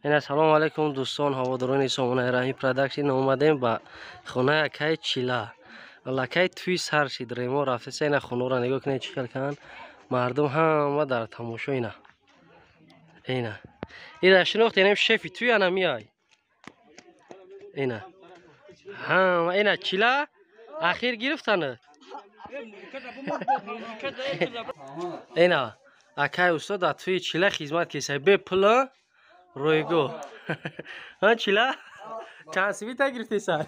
اینا سلام علیکم دوستان هواداران سامانه راهی پروداکشن اومدیم با خونه اکای چیلا لکای توی سر شد ریمو رفته سه اینا خونه را نگاه کنید چیکار کن مردم همه در تماشا اینا اینا شناخت یعنی شفی توی انا میای اینا ها اینا چیلا اخیر گرفتن اینا اکای استاد توی چیلا خدمت کیسه به پلا رویگو ها چیلا چند سوی تا گرفتی سر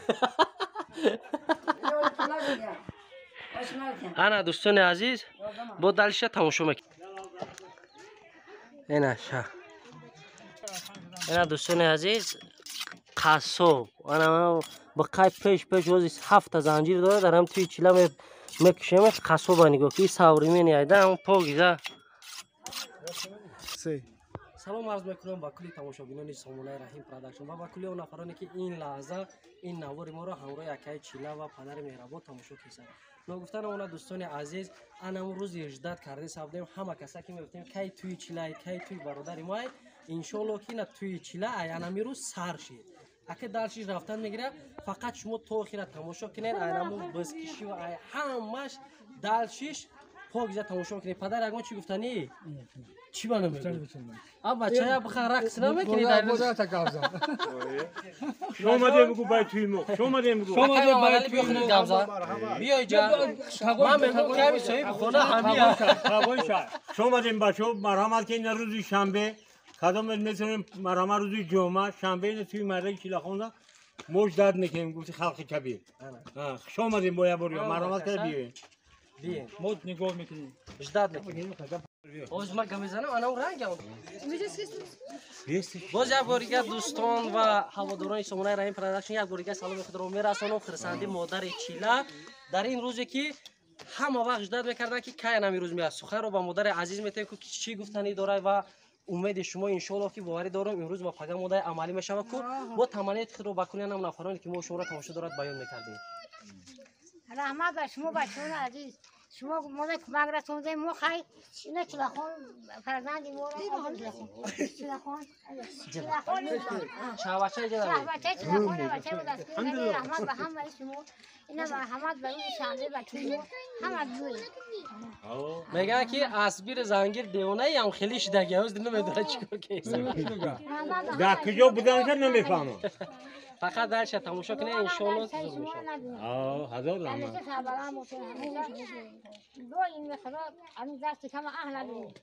انا دوستان عزیز با دلشه تماشا میکنید اینا دوستان عزیز قصاب انا با قای پیش وزی 7 زنجیر داره دارم توی چیلا میکشم قصاب نگاه کی ساوری میایده اون پاگیزه سلام عرض میکنم با کلی تماشاگران سامانه راهی پروداکشن و با کلی اون نفرانی که این لحظه این نوار ما را همراه اکای چیلا و پدر مهربان تماشا کردن. نگفتن اون دوستان عزیز انا روز 18 کرده سابدیم همه کسا که میگفتیم کی توی چیلا کی توی برادر ما ان شاء الله که توی چیلا اینا میرو سر شید اگه دلشش رفتن میگیره فقط شما تو خیره تماشا کنین اینمو بسکشی و همش دلشش پاگیزه تماشا کنین. پدر اگه چی گفتنی چی بانه میگه اب بچه‌ها بخیر رقص نمیکنی در بودا تکاوزا شما مده بگو باید توی مخ شما مده بگو شما مده باید بخونید گامزا بیا اینجا من میگم که صاحب خونه همیا قبول شد شما مده بچه‌ها مرحمت که این روز شنبه کدام مثلا مرحمت روز جمعه شنبه این توی مرده چیلا خونده موج داد میکنیم گفتی خلق کبیر شما مده باید بریا مرحمت که بیه موت نگاه میکنی اجداد میکنیم اوز ما گمیزنم انا اون رنگ اون باز یک بار دوستان و هواداران سامانه راهی پروداکشن یک بار سلام خود را میرسانم خرسندی مادر چیلا در این روزی که همه وقت اجداد میکردن که کی نمی روز میاد سخن رو با مادر عزیز میتونم که چی گفتنی داره و امید شما ان شاء الله که باوری دارم امروز با پیغام مادر عملی میشه و با تمنیت خود رو بکنین هم نفرانی که ما شما را تماشا دارد بیان میکردیم. رحمت بر شما بچه‌ها عزیز شما ماذا کمک رسوندید ما خیلی اینا چلاخون فرزند ما را چلاخون شهوچه جنابی چلاخون بچه بود است رحمت به همه شما اینا رحمت به اون شامل بچه‌ها همه دوی میگه که اسبیر زنگیر دیونه هم خیلی شدگی هست نمیدونه چیکار کنه در کجا بودنش نمیفهمم فقط درش تماشا کنه ان شاء الله زور میشه هزار رحمت دو این خدا همین دست کم اهل بود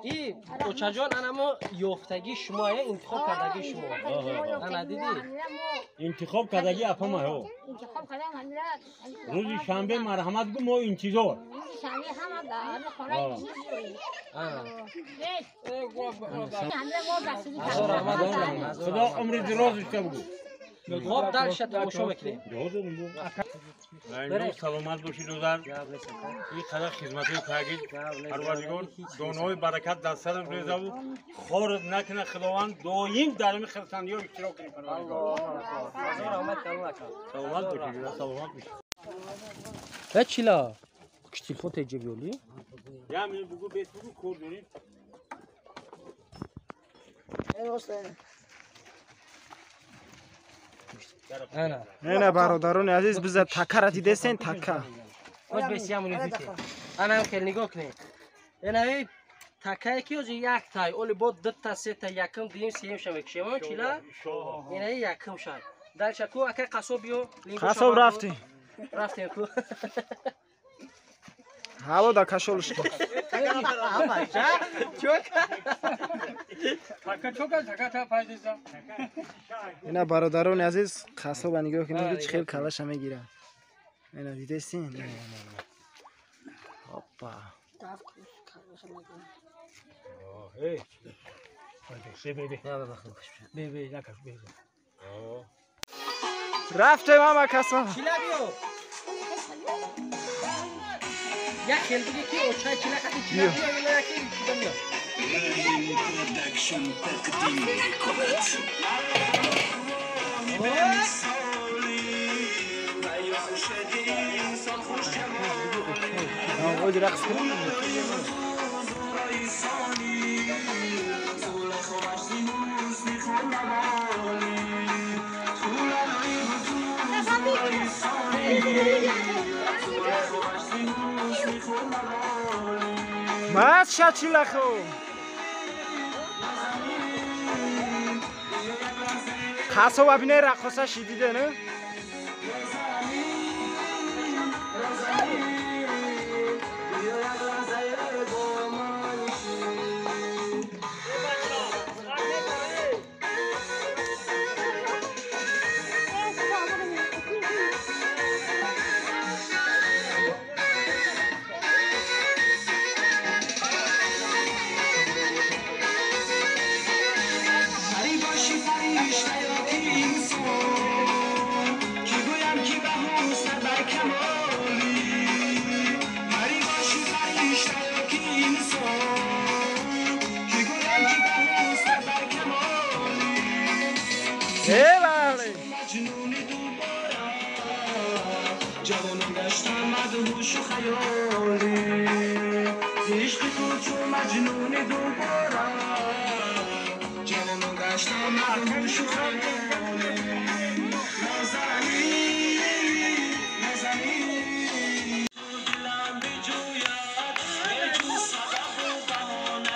ای اوچا جان انما یافتگی شما انتخاب کردگی شما انا دیدی انتخاب کردگی اپا ما هو انتخاب کردم همین روز شنبه مرحمت گو ما انتظار شامل همه در خونه خدا عمر دراز اشته بگو خواب درش تماشا میکنیم برای سلامت باشید دوزر این قدر خدمتی کردید پروردگار دانای برکت در سرم ریزه و خور نکنه خداوند دایم در این خرسندی ها اشتراک کنید سلامت باشید سلامت باشید به چیلا کشتی خود تجیبیولی یا من بگو بیت بگو کور داریم نه برادران عزیز بذار تکه را دیدین تکه خوش بسیار منیزی که انا هم خیلی نگاه کنید اینه تکه که از یک تای اولی بود 2 تا 3 تا یکم دیم سیم شوی کشیمان چیلا اینه یکم شد در شکو اکه قصاب بیو قصاب رفتی کو هوا دا کشولش اینا برادران عزیز قصاب نگاه کنید چه خیلی کلاش میگیره اینا دیدین هاپا رفته ماما کسا چیلا بیو یک خیلی دیگه که اوچای چیلا کتی چیلا بیو اینا یکی چیلا بیو پروداکشن تقدیم می‌کند. آواز رقص کنیم بس شد چیلخو خاصو ببینه رقصه شدیده نه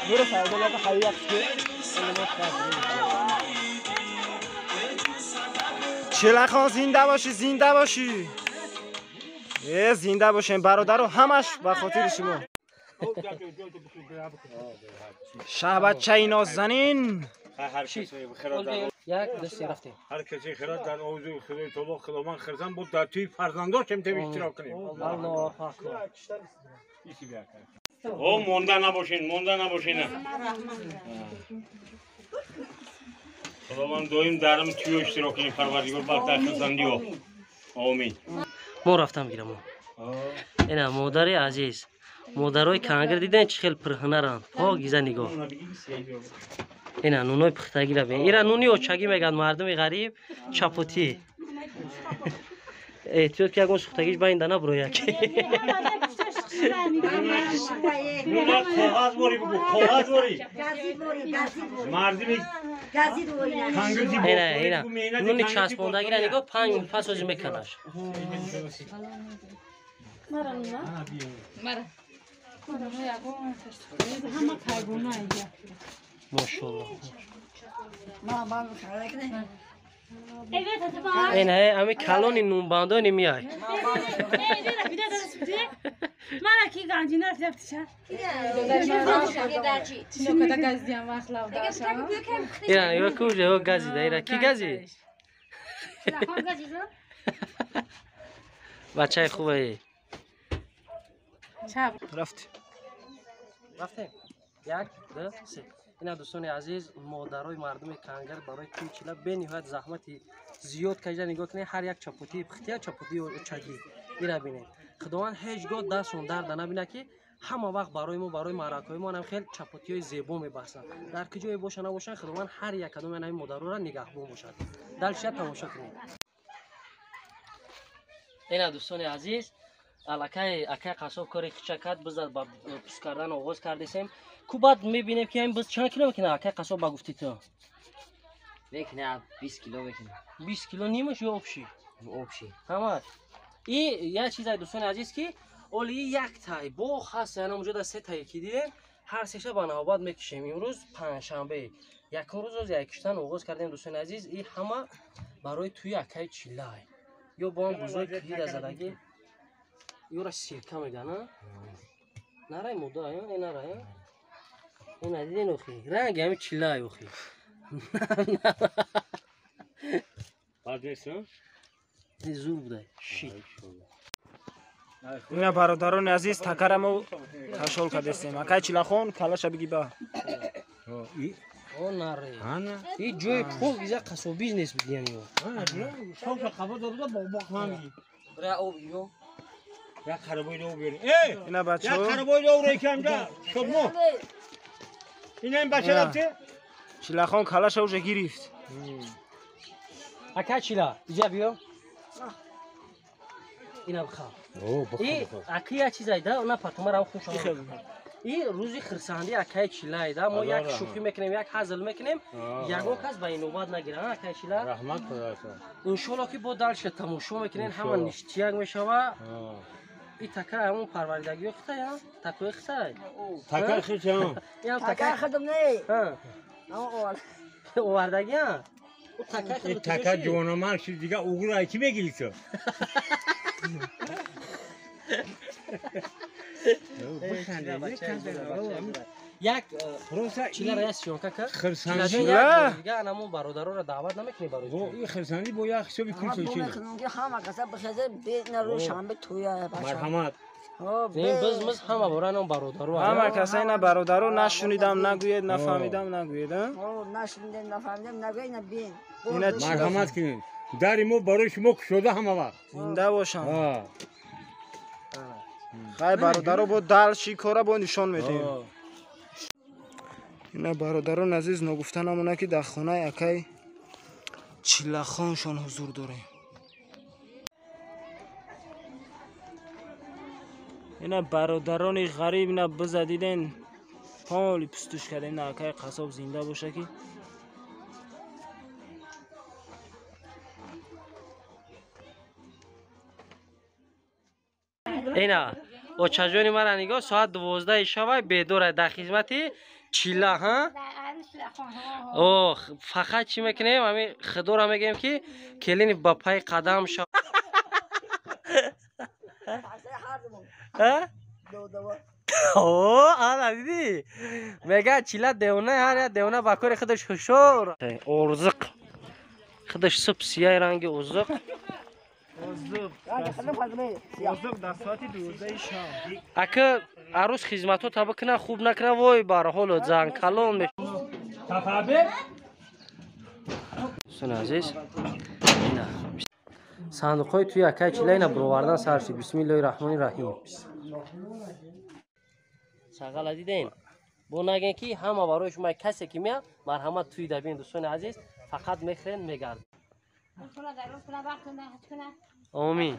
برو فردا لقا خیلی چلخان زنده باشی زنده باشی زنده باشین برادر همش به خاطر شما شهبت چای نازنین یک دستی رفتیم هر کسی خیرات در آوزوی خدای طلوع خداوند خرزن بود در توی فرزنداشم تیم اشتراک کنیم الله اکبر او مونده نباشین خداوند دایم درم توی اشتراک کنیم پروردگار برتر خرزندی ها آمین ما رفتم گیرم اینا مادر عزیز مادرای کنگر دیدن چه خیلی پرهنرند پاکیزه نگاه اینا نونای پختگی را ببین اینا نونی اوچگی میگن مردم غریب چپوتی احتیاط که اگه سوختگیش با این دانه برو یکی نونه کاغذ باری بگو کاغذ باری مردمی اینا نونی چسبوندگی را نگاه 5 منت پس از میکنش ماشاءالله این همه کلانی نون باندانی میای اینا یا کجا یا گازی دایره کی گازی بچه خوبه رفت رفتیم یک دو سه اینا دوستان عزیز مادرای مردم کنگر برای توی چیلا به نهایت زحمتی زیاد کشیده نگاه کنید هر یک چپوتی پخته چپوتی و چگی اینا ببینید خداوند هیچگاه دستون درد نبینه که همه وقت برای ما برای معرکای ما هم خیلی چپوتی های زیبا میبسن در کجای باشه نباشن خداوند هر یک کدوم این مادرها را نگهبان باشد دلشت تماشا کنید اینا دوستان عزیز اکای قصاب کاری خچکات بزد با پس کردن آغاز کردیم کو بعد میبینیم که این بس چند کیلو میکنه اکای قصاب با گفتی تو میکنه 20 کیلو میکنه 20 کیلو نیمش یا آبشی همه این یه چیزای دوستان عزیز که اولی یک تای با خاص انا موجود 3 تای کی دیدیم هر سه با نوبت میکشیم امروز پنجشنبه یک روز از یکشتن آغاز کردیم دوستان عزیز این همه برای توی اکای چیلای یا با هم بزرگ کلید زدگی یورا سیرکه میگن نه رای مودا این نه رای این ندیدین اخی رنگ همین چیلای اخی بعد نیست این زور بوده شی اینا برادران عزیز تکرمو تشول کردیم اکای چیلخون کلاش بگی با او نره این جوی خوب ایزا قصو بیزنس بدین یو شوش خبر داده با خواهی برای او بیو یک خرابای دو بیاری اینا بچه یک خرابای دو رو یکم جا شد مو این بچه رفته چیلخون کلاش اوش گرفت اکا چیلا ایجا بیو اینا بخواه این اکی چیزایی ده اونا پرتومه رو خوش آمد این روزی خرسندی اکای چیلای ده ما یک شوخی میکنیم یک حزل میکنیم یکو کس به این نوبت نگیرن اکای چیلا رحمت خدا انشالله که با دلش تماشا میکنین همه نشتیگ میشوه این تکه همون پروردگی خطه یا تکوی خطه تکه خیلی هم یا تکه تکه خدم نه ها اما اووردگی ها او تکه این خطه تکه جوانمرد شد دیگه اوگو را کی بگیری تو یک خلاصه چیلا رئیس شو که خرسندی دیگه انمو برادرو را دعوت نمیکنی برای با این خرسندی با یک حسابی کل سوچینه همه کسا بخزه بیت نرو شنبه تویا مرحمت این بز همه برای برادرو همه کسایی نه برادرو نشنیدم نگوید نفهمیدم نگوید نشنیدم نفهمیدم نگوی نبین اینا چی مرحمت کنید در ما برای شما کشوده همه وقت زنده باشم آه. خیلی برادرو با دل شیکاره با نشان میدیم اینا برادران عزیز نگفتن همونه که در خونه یکی چیلخانشان حضور داره اینا برادران غریب اینا بزدیدن پالی پستوش کردن اینا یکی قصاب زنده باشه که اینا او چجوری مرا نگاه ساعت 12 شب بدور در خدمت چیلا ها او فقط چی میکنیم همین خدور هم میگیم که کلین با پای قدم شو اوه آلا دیدی میگه چیلا دیونه ها دیونه با کار خودش خشور ارزق خودش سب سیاه رنگ ارزق در ساعت 12 شام اگه عروس خدمتو تا بکنه خوب نکنه وای بر حال زنگ کلام میشه تفابه سن عزیز اینا صندوقای توی اکای چیلا اینا برآوردن سرشی بسم الله الرحمن الرحیم ساقل دیدین بو نگین که همه برای شما کسی که میاد مرحمت توی دبین دوستان عزیز فقط میخرین میگرد آمین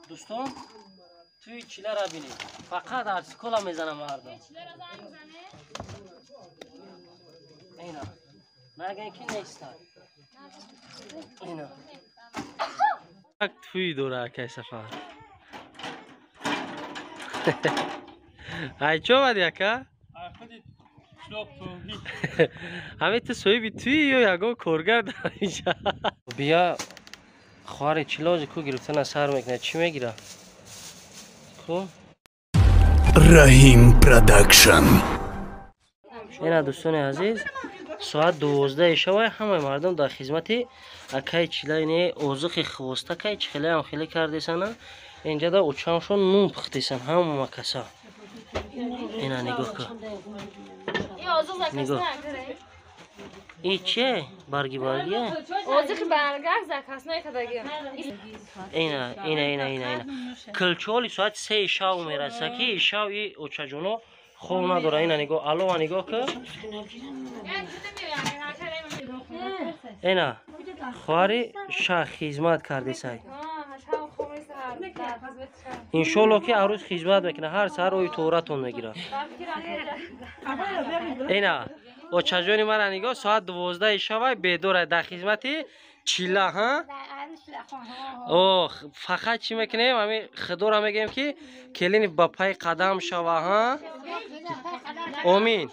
دوستان توی چیله را بینید فقط ارسیکولا میزنم مردم اینا نگه که نیستن اینا توی دوره که سفر ای چو بد یکا همه تو سوی بی توی یا یکو کورگر در اینجا بیا خوار چیلاج کو گرفتن سر میکنه چی میگیره کو رحیم پروداکشن اینا دوستان عزیز ساعت 12 شب همه مردم در خدمت اکای چیلای اوزخ خواسته که خیلی هم خیلی کردیسن اینجا دا اوچامشون نون پختیسن همه کسا اینا نگاه کن نگاه این چیه؟ برگی برگیه؟ اوزخ برگرد زکاس نکدگی اینا کلچولی ساعت 3 شب میرسه که شب ای اوچا جونو خوب نداره اینا نگاه الو نگاه که اینا خواری شاه خدمت کرده سای انشالله که عروس خدمت بکنه هر سر روی تورتون میگیره اینا او چجوری مرا نگاه ساعت 12 شب بدور در خدمت چیلا ها او فقط چی میکنیم همین خدور هم میگیم که کلین با پای قدم شوا ها آمین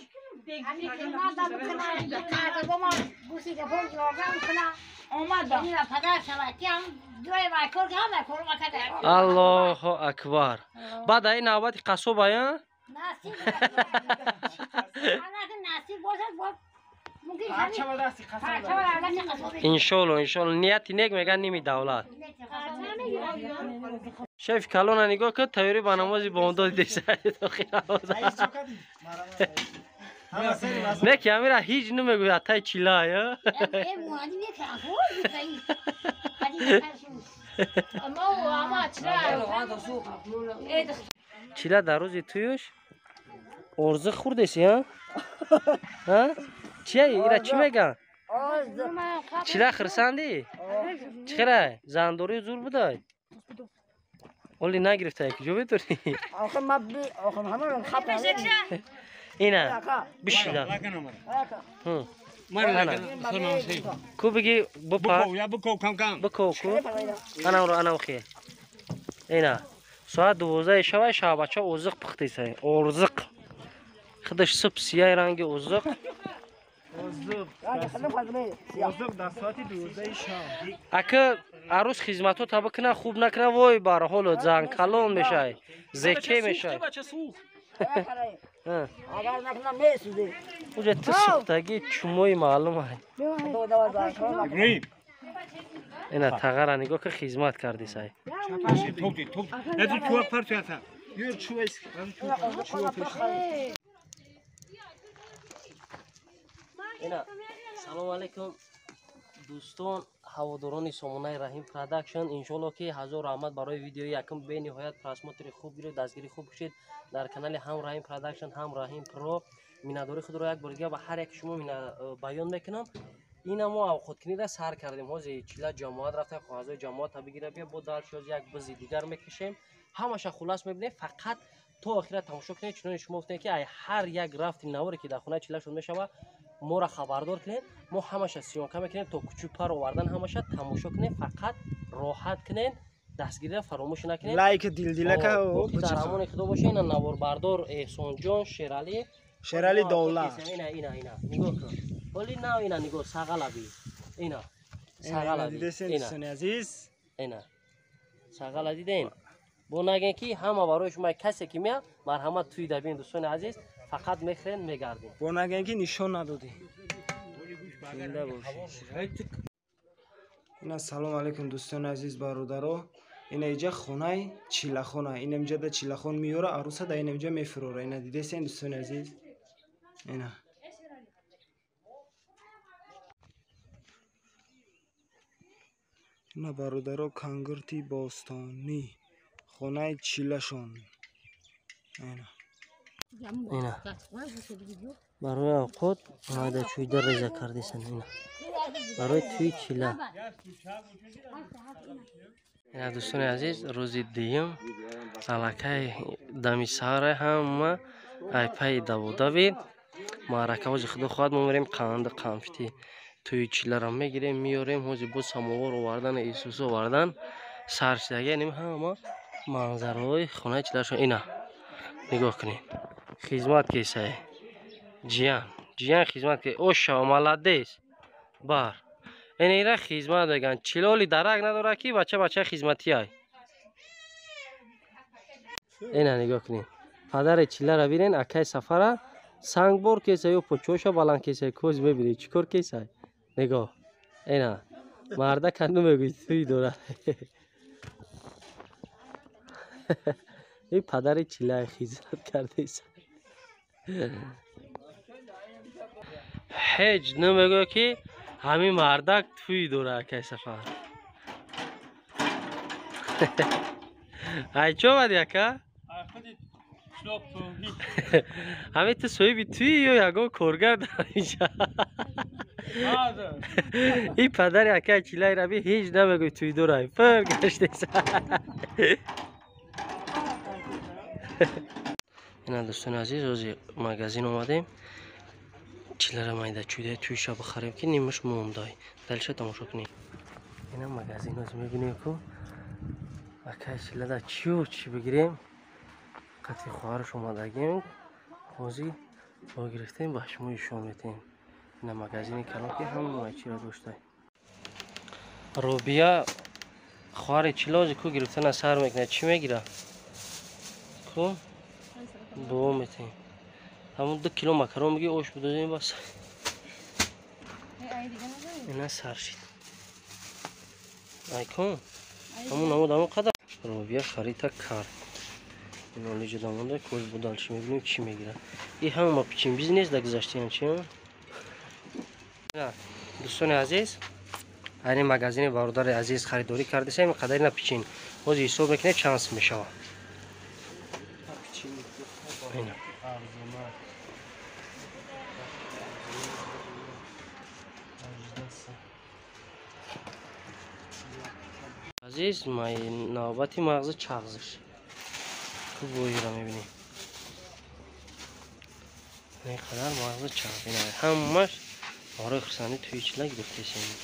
الله اکبر بعد این نوبت قصب آیا انشالله نیتی نیک میگن نیمی دولت شیف کلون نگاه که تیاری با نمازی با اون دادی نه که امیره هیچ نمیگوید اتای چیلا یا چیلا در روزی تویش ارزه خوردیسی ها؟ چیه ایره چی میگن؟ چیلا خرسندی؟ چرا؟ زندوری زور بودای؟ ولی نگرفته یکی جو بتوری؟ آخه ما آخه همه رو خب اینه بشیده کو بگی بپا یا بکو کم کم بکو کو انا خیه اینه ساعت 12 شب بچه اوزق پختی سای اوزق خودش سب سیاه رنگ اوزق در ساعت 12 شام اگه عروس خدمتو تا بکنه خوب نکنه وای باره حالو زن کلون میشه زکه میشه اگر نکنم میسوزه اوجه تو سختگی چموی معلوم های ابراهیم اینه تغییر نگاه که خدمت کردی سای توک ازو چوب پرچه هستم یور چویس اینا سلام علیکم دوستان هواداران سامانه رحیم پروداکشن انشالله که هزار رحمت برای ویدیو یکم به نهایت پراسماتری خوب گیرید دستگیری خوب بشید در کانال هم رحیم پروداکشن هم رحیم پرو میناداری خود را یک بار به هر یک شما بیان میکنم اینا ما خودکنی را سر کردیم حوزه چیلا جماعت رفته کاغذهای جماعت تا بگیره بیا با دال شوز یک بزی دیگر میکشیم همش خلاص میبینید فقط تو آخرت تماشا کنید چون شما گفتین که هر یک رفت نوری که در خونه چیلا شد میشه ما را خبردار کنید ما همش سیانکه میکنیم تا کوچو پر آوردن همش تماشا کنید فقط راحت کنید دستگیری را فراموش نکنید لایک دیل که او در همون خدا باشه اینا نوار بردار احسان جان شیرالی دولت اینا نگاه کن ولی نه اینا نگاه ساغلابی اینا ساغلابی دوستان عزیز اینا ساغل دیدین بو نگین کی همه برای شما کسی که میاد مرحمت توی دبین دوستان عزیز فقط میخرین میگردین بو نگین کی نشون ندادی اینا سلام علیکم دوستان عزیز برادرو اینا اینجا خونه چیلاخونه این اینجا در چیلاخون میوره عروسه در اینجا میفروره اینا دیدین دوستان عزیز اینا برادرو کنگرتی باستانی خونه چیلاشون اینا برای خود اومده چوی در ریزه کردیسن اینا برای توی چیلا اینا دوستان عزیز روزی دیم علاقه دمی ساره هم ای پای دبید معرکه وزی خدا خواهد ما میریم قند قمشتی توی چیلا را میگیریم میاریم وزی بود سماوار آوردن ایسوس آوردن سرشدگه نیم همه منظرهای خونه چیلاشون اینا نگاه کنید خدمت کیسه جیان خدمت که اوشا ملادیس بار این ایره خدمت بگن چیلالی درک نداره کی بچه خدمتی های اینا نگاه کنید پدر چیلا را بیرین اکای سفره سنگ بار کیسه یا پچوشا بلند کیسه کوز ببینید چیکار کیسه نگاه اینا مرده کندو میگوید توی دوره این پدر چیلا خدمت کرده ایسا هیچ نمیگو که همین مردک توی دوره که سفر ای چو بد یکا همین تو سوی بی توی یا یکو کورگر در اینجا این پدر یکا چیلای ربی هیچ نمیگوی توی دوره پر گشته اینا دوستان عزیز از مغازین اومدیم چیلا را مایده چوده توی شب بخریم که نیمش موندای دلش تماشا کنیم اینا مغازین از میبینیم که اکای چیلا دا چی بگیریم قطعی خواهرش اومدگیم خوزی با گرفتیم با شما ایشون میتیم اینا مغازین کلان که هم مایچی را داشته روبیا خواهر چیلا که گرفتن از سر میکنه چی میگیره که دو میتیم همون 2 کیلو مکرون میگه اوش بدوزیم بس اینا سرشید ای کن همون قدر رو بیا خرید کرد این اولی جدا مونده کوز بودالش میبینیم چی میگیره این همون ما پیچین بیزنس در گذاشتی هم چی هم دوستان عزیز این مغازین برادر عزیز خریداری کرده سیم قدر اینا پیچین باز حساب میکنه چانس میشه اینا عزیز نوبتی مغز چغزش تو بویی را میبینیم اینقدر مغز چغز همش آره خرسانی توی چلا گرفته سیم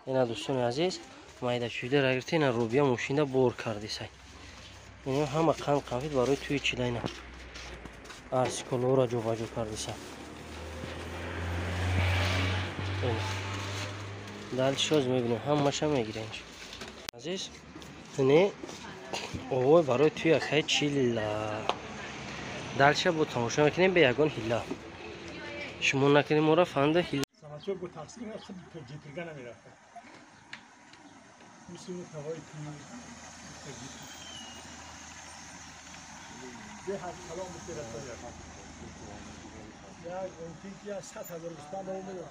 اینا دوستان عزیز مایده شده را گرفته اینا روبیا موشینده بور کرده سای اینا همه قند قنفید برای توی چلا اینا ارسیکولو را جو باجو کرده سای دل شوز میبینیم همش هم میگیره اینجا عزیز اینه اوه برای توی اکای چیلا دلشه با تماشا میکنیم به یگان هیلا شما نکنیم ما را فنده هیلا سماچو با تقسیم خود جیترگا نمیرفته میسونه هوای کنی ده هر کلام میرفته یا اونتی یا 100,000 بستان رو میذاره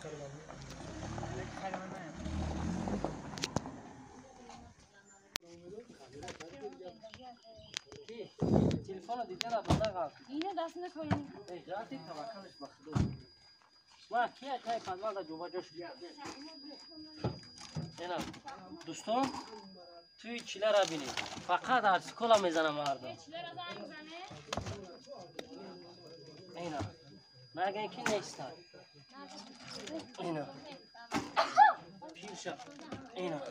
تلفن دیگه را بنداز اینو دست نکنیم اجازه توکلش بخدا ما کیا کای پنوال دا جوبا جوش اینا دوستان توی چیله را بینید فقط ارسیکولا میزنه مردم اینا مگه اینکه نیست اینا پیرشا اینا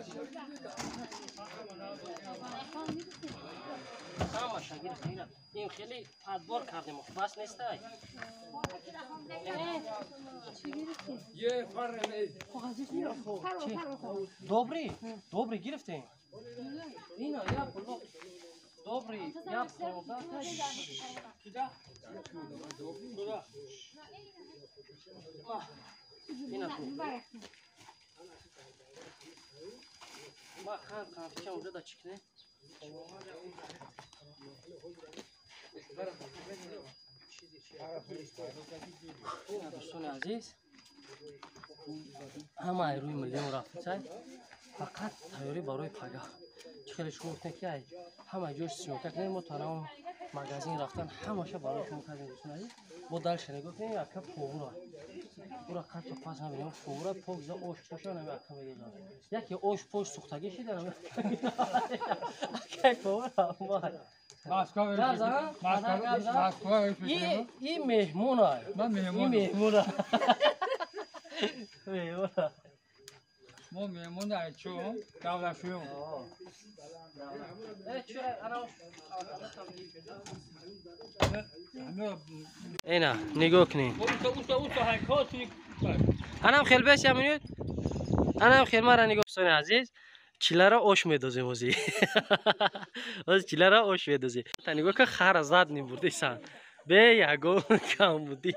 همه شگرفت اینا این خیلی ادبار کردیم بس نیست добрый گرفتیم اینا یا پلو добрый یا پلو اینا ما خان پیچه اونجا دا چکنه اینا دوستان عزیز همه روی میلیون رفت چای فقط تیاری برای پگاه خیلی شما گفتن که همه جوش سیمکک نیم و تنها مغازین رفتن همشه برای شما کردیم دوستان عزیز با دلش نگفتیم یک کپ پوغورا اورا قطع پاس نمیدیم پوغورا پوگزا اوش پوشا نمی اکم میدیم یکی اوش پوش سوختگی شده نمی اکی پوغورا این مهمون های این مهمون های ما مهمون های چون دولشون اینا نگاه کنیم انم خیلی بس یمونید انم خیلی مرا نگاه دوستان عزیز چیله را آش میدازیم وزی از چیله را آش میدازیم تا نگاه که خر زد نمیبرده سن به یگو کم بودی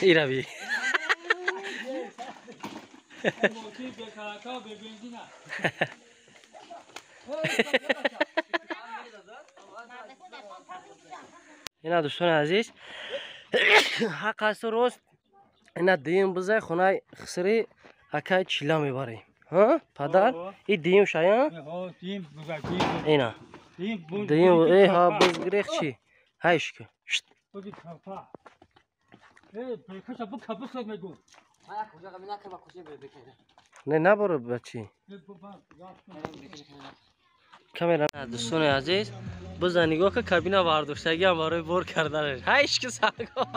ایرا بی اینا دوستان عزیز حق است روز اینا دیم بزه خونه خسری اکای چیلا میبریم ها پدر این دیم شاید اینا دیم ای ها بزگریخ چی هایش که نه نبرو بچی کاملا دوستان عزیز بزن نگاه که کابینه وارداشتگی هم برای بور کردنش هایش که سرگاه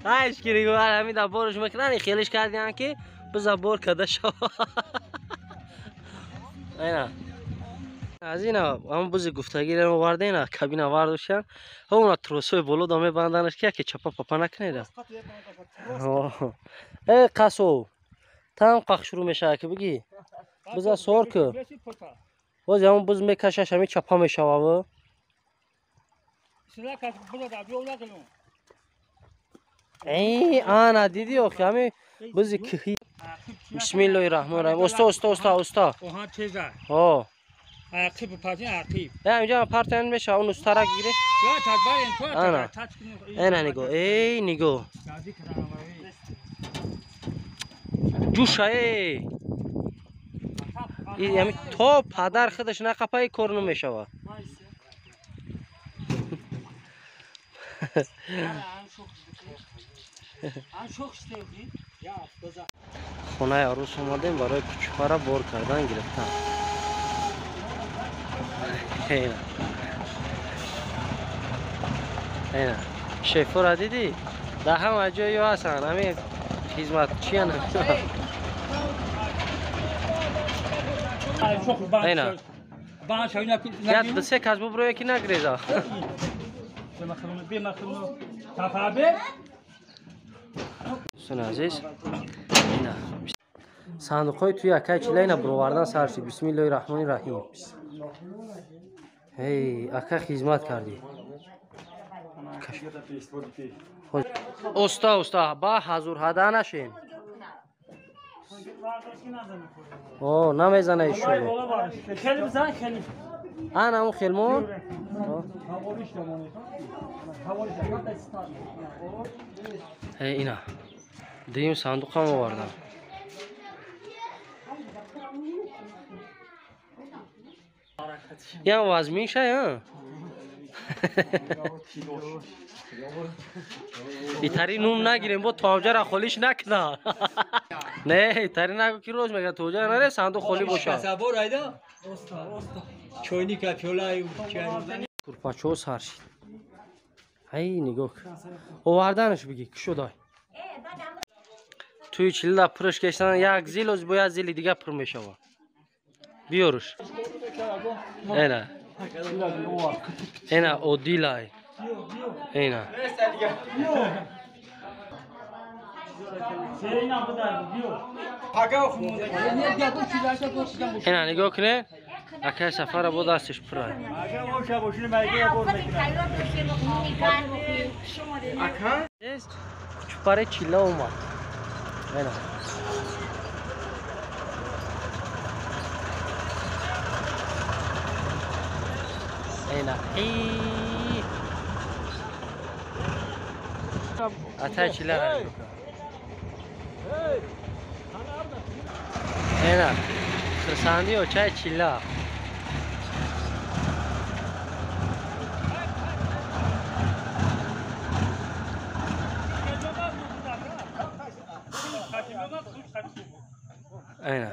هایش که نگاه همین دا بورش میکنن خیلیش کردیم که بزن بور کده شو اینا از اینا هم بزی گفتگی رو وارده اینا کابینه وارداشتن همون تروسوی بلو دامه باندنش که چپا پاپا نکنه ای قصو تام قاق شروع میشه که بگی بزن سور که باز همون بز میکشش همین چپا میشه و ای آنا دیدی آخی همین بزی که بسم الله الرحمن الرحیم استا ها عقیب پاتین عقیب اینجا پارتن میشه اون استرا گیره آنا اینا نگو ای نگو جوشه ای یعنی تو پدر خودش نقپای کار نمیشه خونه عروس اومدیم برای کوچه را بار کردن گرفتن. اینا شیفو را دیدی؟ در همه جایی هستن همین خدمت چی هستن؟ اینا یاد دسته کس ببرو یکی نگریزا. سن عزیز اینا صندوقای توی اکای چیله اینا برآوردن سرشی. بسم الله الرحمن الرحیم. هی اکا خدمت کردی. استا با حضور هدا نشین. اوه نمیزنه ایشون. خیلی بزن خیلی. آن همون خیلمون. هی اینا دیم صندوق هم آوردم. یا وزمین شه یا ایتری نوم نگیریم با تاوجه را خالیش نکنه. نه ایتری نگو که روز میگه توجه نره صندوق خالی باشه. تصور ایدا چوینی که چولای کورپاچو سر شد. هی نگاه آوردنش بگی که شد. توی چیله پرش کشتن یک زیل از باید زیل دیگه پر میشه. بیارش اینا اینا اودیلای اینا اینا نگاه کنه اکه سفر بود دستش پرای چپاره چیله اومد. اینا اینا اتای چیله را نگاه کن. اینا خرساندی و چای چیله اینا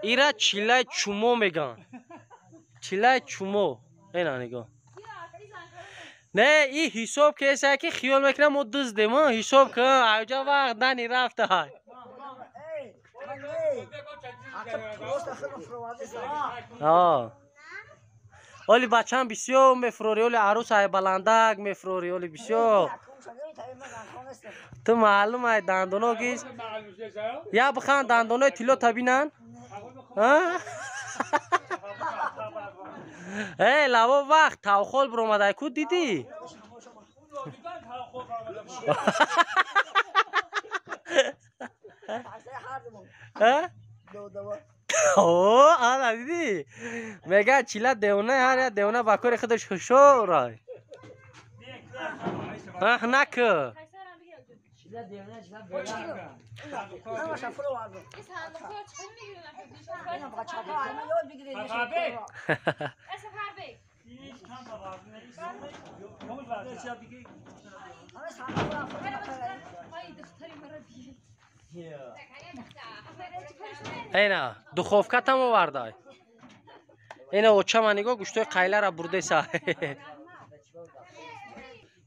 ایرا چیله چومو میگن. چیله چومو اینا نگاه. نه این حساب کیسه که خیال میکنم ما دزدیم ها. حساب کن اوجا وقت دنی رفته های. اولی بچه هم بسیار میفروری. اولی عروس های بلندک میفروری. اولی بسیار تو معلوم های دندونا گیز یا بخوان دندونای تیلو تبینن. ای لوا وقت تاوخال برامده کود دیدی؟ اوه آره دیدی؟ میگه چیله دیونه هر دیونه باکور خودش خوشو رای نکه اینا دخوفکت هم آورده. اینا اوچه منیگو گوشتوی قیله را برده سا.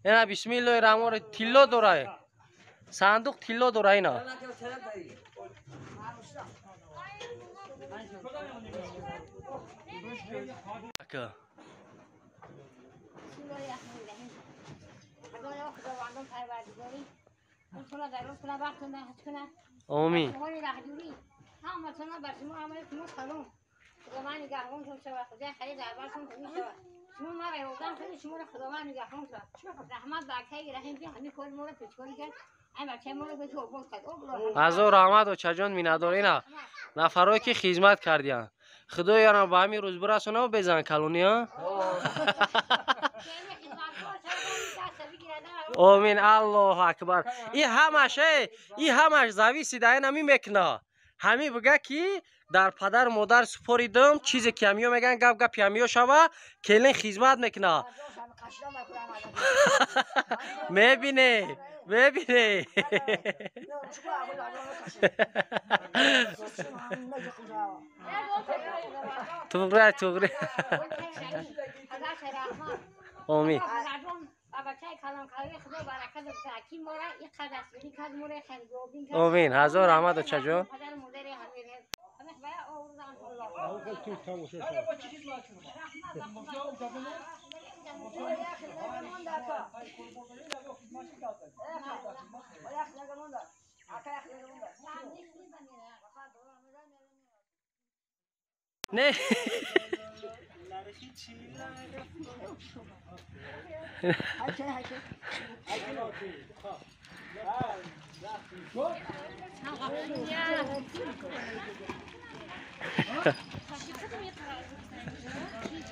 اینا بسم الله الرحمن الرحیم تیلو داره. صندوق تیلو داره اینا. آمین. از او رحمت و چجان می نداره اینا نفرهایی که خدمت کردیان خدا یارم با همین روز برسونه و بزن کلونی ها. آمین الله اکبر. این همش زوی سیده نمی میکنه. همی بگه که در پدر مادر سپاریدم چیز کمیو میگن گپ گپ کمیو شوه کلین خدمت میکنه میبینه توغره آمین آمین هزار رحمت و چجون نه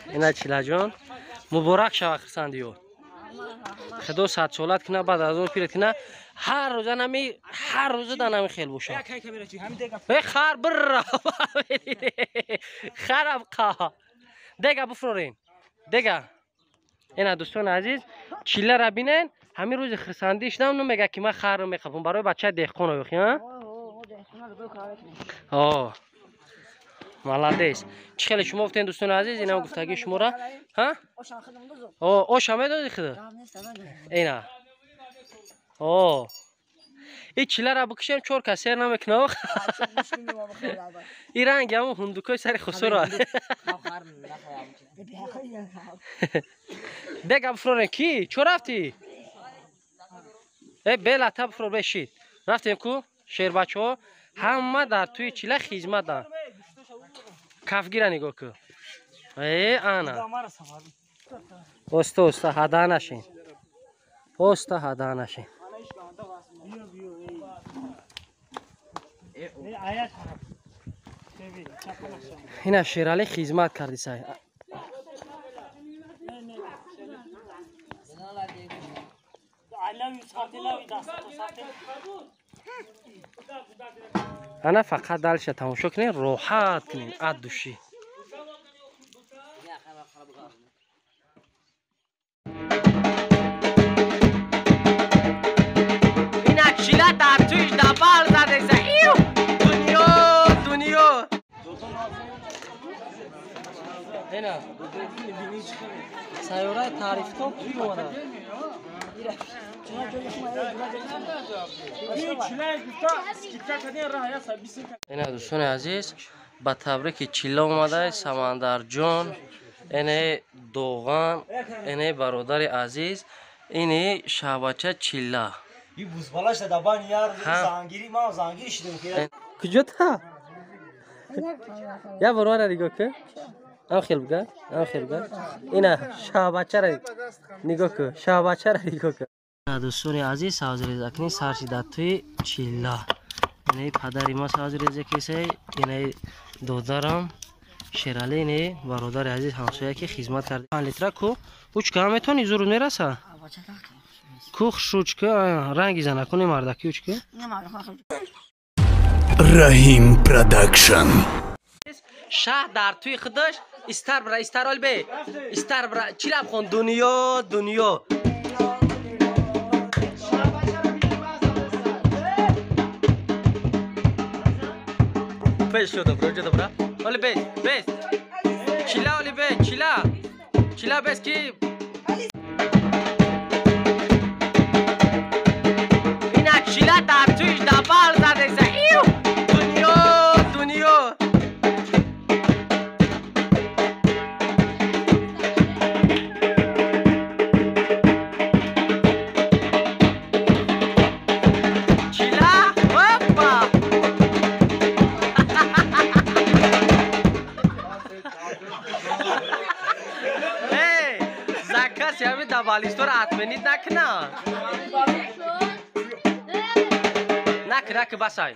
اینا چیلا جان مبارک شوه خرسندیو خدا 100 سالت کنه بعد از اون پیرت کنه هر روزه دنمی خیل بوشه خر بر خراب قا دیگه بفرورین دیگه اینا دوستان عزیز چیله را بینن همین روز خرسندیش نم میگه که من خر رو میخوام برای بچه دهقان بخوام مالادیس چه خیلی شما گفتین دوستان عزیز اینا گفتگی شما را ها اوش هم دادی خدا اینا این چیله را بکشم چور کسی نمیکنه این رنگ همون هندوکای سر خسرو دیگه بفرورن کی چو رفتی بله تا بفرور بشید رفتیم کو شیر بچه ها همه در توی چیله خدمت دارن کفگیره نگاه که آنا استا هدا نشین هدا نشین اینا شیرالی خدمت کردی سای انا فقط دلش تماشا کنین راحت کنین ادوشی این اکشیله در تویش دبال زده ایو دنیا اینا سیاره تعریف کن توی اومده اینا دوستان عزیز با تبریک چیله اومده سمندر جان اینه دوغان اینه برادر عزیز اینه شبچه چیله این بوزبالش دبان یار زنگیری ما زنگیری شدیم که کجا تا یا برو نگاه که ام خیل بگه اینا شبچه را نگاه که شبچه را نگاه که دوستان عزیز سازریز اکنی سرشی در توی چیله اینه پدری ما سازریز کسی اینه دودرم شیرالی اینه برادر عزیز همسایه که خدمت کرده 5 لیتر کو اوچکه هم میتونی زور میرسه کوخ شوچکه رنگی زنه کنی مردکی اوچکه رحیم پروداکشن شهر در توی خودش استر بی استر برا چی لب خون دنیا پیش شده برا ولی بیس چیلا ولی بیس چیلا بیس کی این اکشیلا در تویش دبال زده ایو دنیا بالیستور اتمنید نکنه نک بسای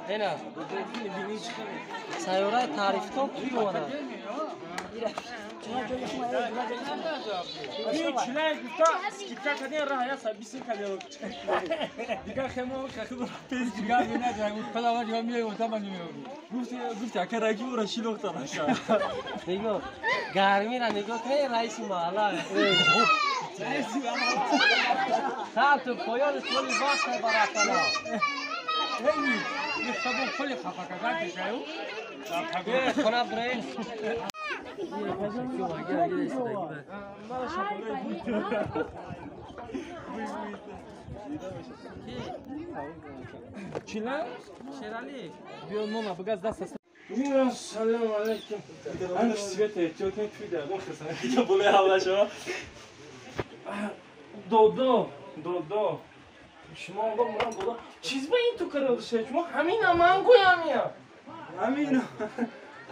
اینا سیاره تعریف تو کی اومده چیلای گفتا اسکیتا کدی راه یا سبیسین کدی دیگه خمو خخو پیز دیگه نه جای پدا و جا میای و تمام میای گفت که راکی و رشید وقت نشه نگو گرمی را نگو که رئیس محله رئیس محله خب تو پایان کلی وقت براتلا هی میخوام کلی خفا کردن شایو خونم برین چیلا شیرالی بیا ماما بگاز دست میرم سلام علیکم اندر سویته چوکن توی در اون خسنه دیگه بوله حوالا شما دو شما آقا مرام بودا چیز با این تو کرده شه شما همین من گویم همین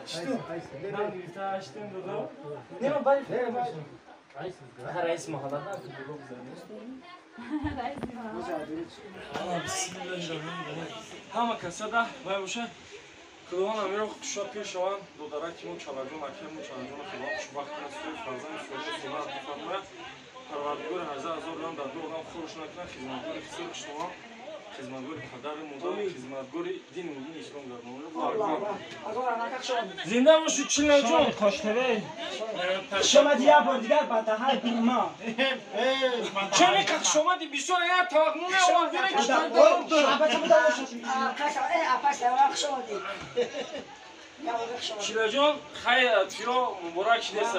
چطور؟ من بیرتا اشتیم دو نیما بایی خیلی باشم رئیس محله دارم که بگو بزنیم بسم الله همه کسا ده باید باشه کدوان امیرو خودشا پیش آن دوداره که مون چالجون اکیم مون چالجون خیلی شو وقت نسوی فرزن سویه سیمار بفرمایه پروردگار هزار رام در دو آدم خوش نکنه خدمتگار خسر شما خدمتگار پدر مادر خدمتگار دین و دین اسلام گردم زنده باشید چیلا جون خوشتره شما دیگه بار دیگر بعد هر بیما چه که شما دی بیشتر یا تاغمون اون دیره که شما چیلا جون خیر تیرو مبارک نیست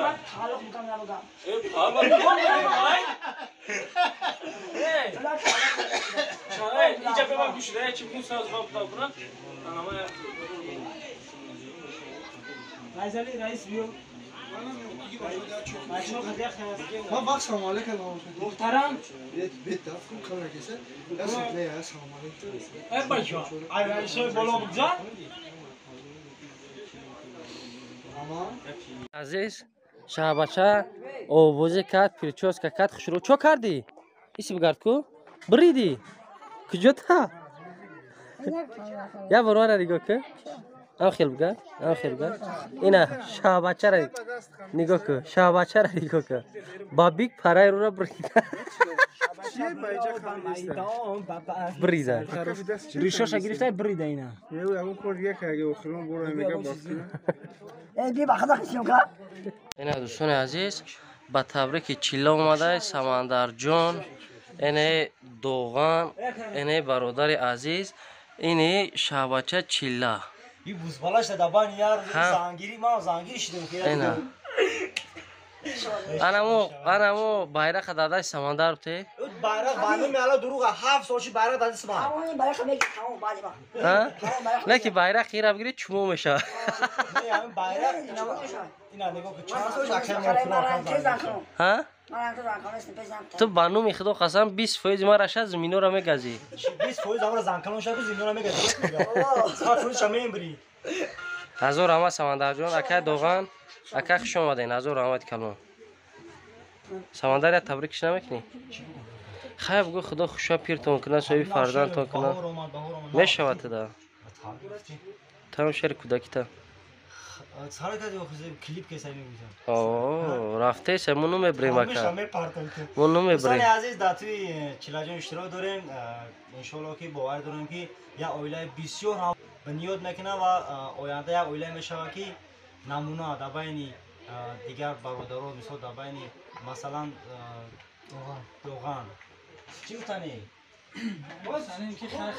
اینجا به من گوش ده چی بگیم ساز با بتا کنم رئیس بیو ما باکس سلام علیکم محترم بیت دفعه کار کسی دست نه سلام علیکم ای بچا ای رئیس بالا بگذار عزیز شهبچه آوازی کرد پرچوسکا کرد خشرو چو کردی؟ ایسی بگرد کو؟ بریدی؟ کجا تا؟ یا برو را نگاه که؟ آن خیل بگرد؟ آن خیل بگرد؟ اینا شهبچه را نگاه که شهبچه را نگاه که بابیک پرای رو را بریده بریده ریشاش گرفته بریده اینا اینا دوستان عزیز با تبریک چیلا اومده سمندر جان اینه دوغان اینه برادر عزیز اینه شهبچه چیلا این بوزبالاش دبان یار زنگیری ما زنگیری شدیم اینا انمو bayrak داده سمندر بته bayrak بانو میالا دروغه 7 سالش bayrak داده سما همون bayrak میگه همون بعدی ما ها نه که bayrak خیره بگیری چمو میشه نه همین bayrak اینا نگاه که چند سالش اکشن ها تو بانو میخدو قسم 20% ما رشا زمینو را میگازی 20% ما زنکلون شب زمینو را میگازی ها فروش همین بری هزار رحمت سمندر جان اکه دوغان اکه خوش اومدین هزار رحمت کلون سمندر تبریکش نمیکنی خیلی بگو خدا خوشا پیرتون کنه سوی فردانتون کنه میشود دا تمام شهر کودکی تا سارا کدی وقتی کلیپ که سعی می‌کنم اوه رفته سه منو میبریم اکه منو میبریم عزیز داتوی چیلاجون اشتراک داریم ان شاءالله که باور دارم که یا اویلای بسیار بنیاد میکنه و آینده یا اویلای میشه که نمونه در بین دیگر برادران مثل در بین مثلا دوغان چی بتانی؟ مثلا که خیر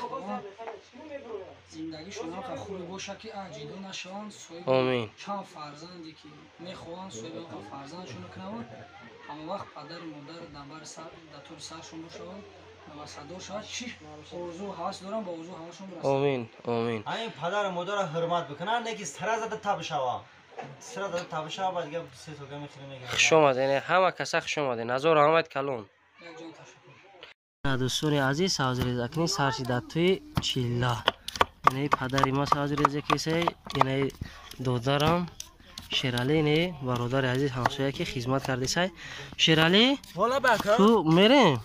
زندگی شما که خوب باشه که عجیدو نشوند صاحب چند فرزندی که میخوان صاحب فرزندشون کنن همه وقت پدر مادر دنبال سر دتور سرشون باشن و صدا شد چی اوضاع حواس دارن با اوضاع حواسشون برسن آمین آمین این پدر مادر حرمت بکنن نه که سر زده تاب شوا سر زده تاب شوا بعد دیگه سه تا میخوره میگه خوش اومدین همه کسا خوش اومدین هزار رحمت کلون دوستان عزیز سازریز اکنی سرچی داتوی چیلا اینه پدری ما سازریز کیسه اینه دودارم شیرالی اینه برادر عزیز همسایه که خدمت کرده سای شیرالی تو میریم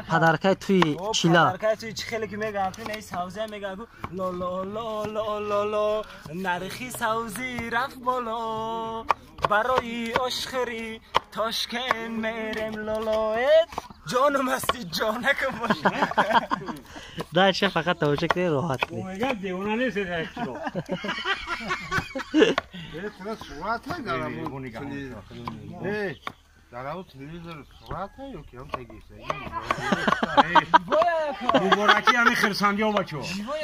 پدرکای توی چیلا پدرکای توی چی خیلی که میگم تو نه سبزی میگم لا لا لا لا لا لا نرخی سبزی رفت بالا برای عشقری تاشکن میرم لالایت جانم هستی جانکم باشه داشته فقط توجه کنی راحت کنی اومگا دیوانه نیست رشتو چرا صورت ندارم در اون تلویزیون صورت ندارم که هم تگیسته مبارکی همین خرسندی ها بچه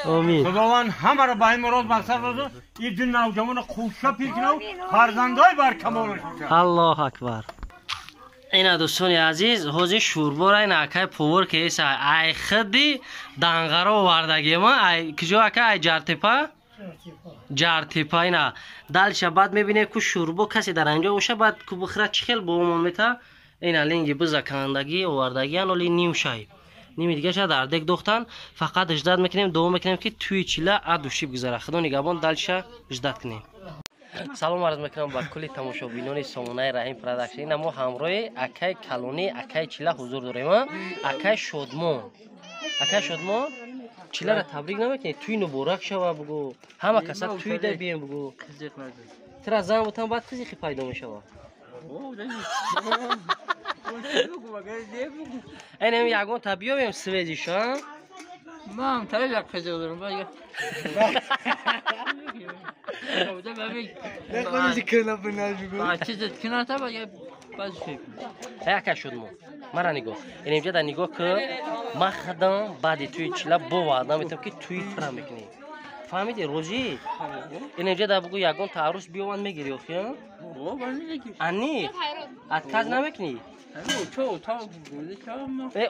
آمین خداوند همه را به این مراد مقصد رازو این دو نوجوان خوشا پیکنو فرزندای برکمالش الله اکبر اینا دوستان عزیز حوزه شوربا را این اکای پور که ایسا ای خدی دنگارا وردگی ما ای کجا اکا ای جارتپا جارتپا اینا دالش بعد میبینه که شوربا کسی در اینجا باشه بعد که بخره چخیل با اون میتا اینا لینگی بزکندگی وردگی انولی نیم شای نیمی دیگه شد در دک دوختن فقط اجداد میکنیم دوم میکنیم که توی چیلا ادوشی بگذاره خدا نگهبان دالش اجداد کنیم سلام عرض میکنم با کلی تماشاگران سامانه رحیم پروداکشن این ما همراه اکای کلونی اکای چیلا حضور داریم اکای شادمان چیلا را تبریک نمیکنی توی نبورک شوا بگو همه کسا توی ده بیم بگو ترا زن بودم بعد کسی خی پیدا میشوا این هم یکون تبیو بیم سویزیش ها ما هم تره یک خیزه دارم باید نکنیزی کنه بناش بگو چیزت کنه تا باید باز فکر اکا شد مو مرا نگاه این اینجا در نگاه که ما خدام بعدی توی چیلا با وعده میتونم که توی فرا میکنی فهمیدی روزی این اینجا در بگو یکون تعرض بیوان میگیری اخی ها انی اتکاز نمیکنی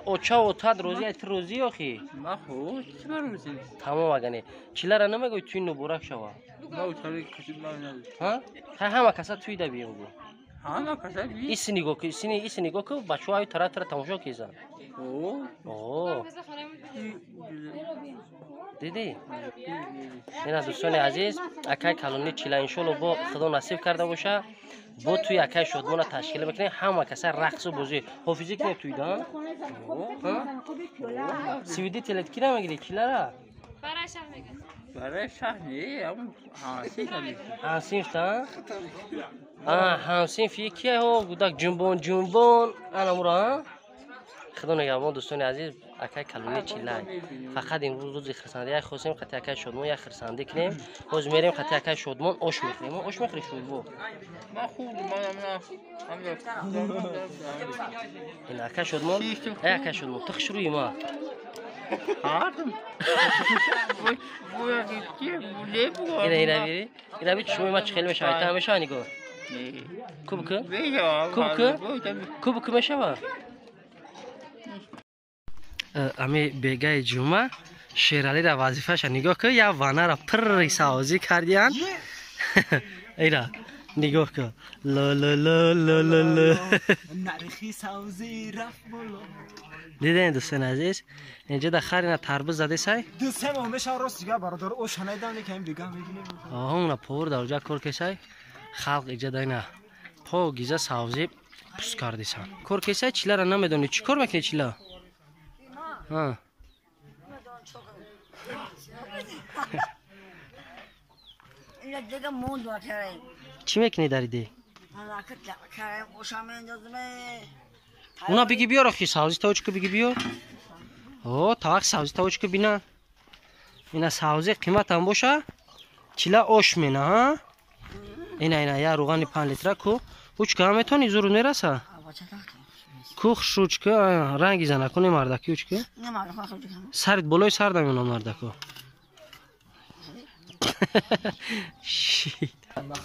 اوچا اوتا روزی ایت روزی اخی ما خود چی برمیسی تمام اگنی چیلا را نمیگوی توی نبورک شوا ما اوتاری کسی باید ها همه کسا توی ده بیم بگو همه کسا بیم ایسی نگاه که بچه های تره تماشا کیزن اوه دیدی؟ این دوستان عزیز اکای کلونی چیلا انشالله با خدا نصیب کرده باشه با توی اکای شادمان تشکیل بکنه همه کسا رقص و بازی حافظی کنه توی دان سویدی تلت کی نمیگیری چیلا را؟ برای شهر نیه همون هانسین تا؟ هانسین فیه کیه ها گودک جنبون انا مورا خدا نگهبان دوستان عزیز اکای کلونی چیلا فقط امروز روز خرسندی های خواستیم قطعه اکای شادمان یک خرسندی کنیم باز میریم قطعه اکای شادمان آش میخوریم آش میخوری شوربا ما خوب این اکای شادمان اکای شادمان تخش روی ما اینا بیری اینا بیت شوی ما چخیل میشه ایتا همیشه نگاه کوب که میشه با امی بیگای جمعه شیرالی را وظیفه‌ش نگاه که یا وانه را پر سازی کردیان اینا نگاه که لا لا لا لا لا لا نرخی سبزی رفت بالا دیدین دوستان عزیز اینجا در خرین تربوز زده سای دوستان ما میشه راست دیگه برادر او شنیدم که این دیگه میبینیم اون پور درجا کار کسای خلق اینجا دینا پا گیزه سبزی پس کردیسن کار کسای چیلا را نمیدونی چی کار میکنی چیلا ها این دیگه موند وقتی چی میکنی در ایده اونا بگی بیار آخی سبزی تاوچ که بگی بیار اوه تا وقت سبزی تاوچ که بینا اینا سبزی قیمت هم باشه چیلا آش مینه ها اینا یا روغانی 5 لیتره کو اوچ که همیتونی زورو نیرسه کوخ شوچ که رنگی زنه کنی مردکی اوچ که سرت بلوی سر دمیونا مردکو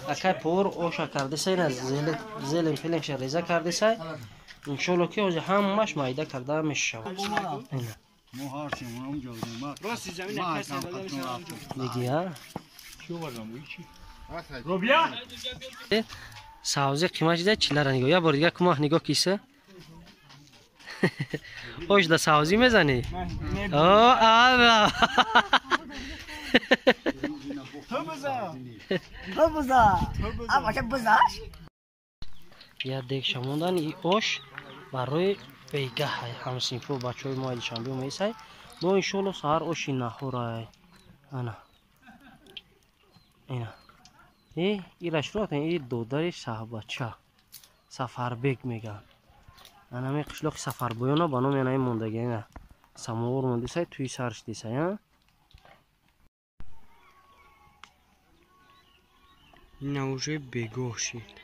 اکای پور اوشا کرده سای نه زیل فیلنگش ریزه کرده سای انشالله که اوزی همش مایده کرده میشه دیگه ها روبیا سبزی قیمت ده چیلا را نگاه یا بار دیگه کماه نگاه کیسه اوش ده سبزی میزنی اوه آبا تو بزا اما چه بزاش یا دیگه شموندن ای اوش برای بیگه های همسینفو بچه های ما ایلشنبه میسای ما انشالله سهر آشی نخورای انا اینا ایرش رو این دودر صاحبچه سفربگ میگن انا می قشلاق سفربویانا بانو میانای موندگی نه سماور مونده سای توی سرش دیسای ها این اوجه بگاه شید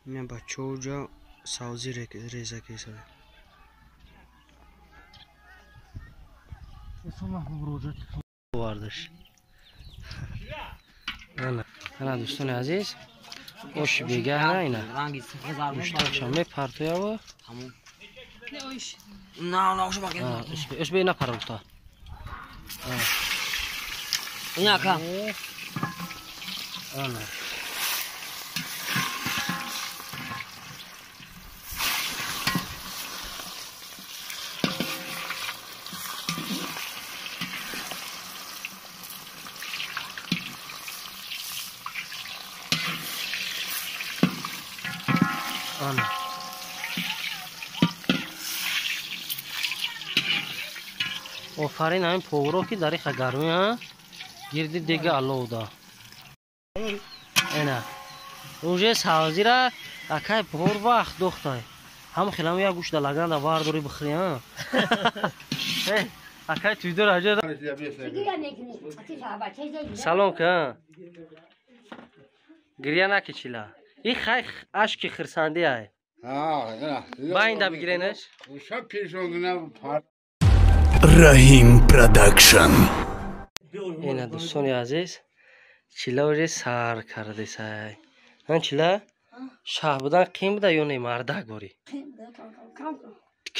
این بچه اوجا سازی ریزه کیسه واردش انا دوستان عزیز اوش بیگه نه اینا مشتاق می پرتویا و نه اوش باقی اوش بی نپرونتا اینا کام انا آفرین همین پورو که داری خگرمی ها گیردی دیگه الله دا اینا اوجه سازی را اکای پور وقت دختای هم خیلی یا گوش دلگان دا واردوری بخری ها اکای توی دور اجا سلام که گریه نکی چیلا این خیلی عشقی خرسندی های با این دا بگیرینش رحیم پروداکشن اینا دوستان عزیز چیلا وجه سر کرده سای هن چیلا شاه بودن قیم بوده یا نه مردک باری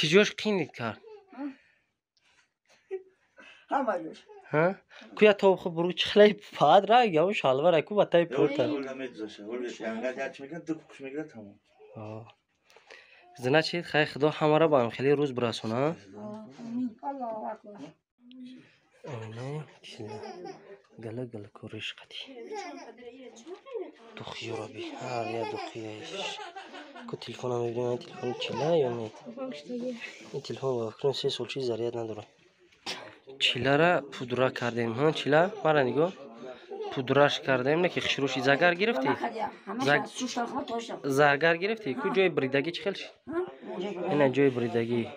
کجاش قیم کرد ها کویا تو خب برو چخلای پاد را یا شالوار اکو باتای پورتا زنا چی خیر خدا همه با هم خیلی روز برسونه نه گله گله کوریش قدی دخی را بی هر یا دخیش کو تلفن هم میبینیم این تلفن چیلا یا نه این تلفن با کنم 3 سال چیز زریاد نداره چیلا را پودرا کردیم ها چیلا مرا نگاه پودراش کردیم نه که خشروشی زگر گرفتی زگر گرفتی کو جای بریدگی چخل شد اینا جای بریدگی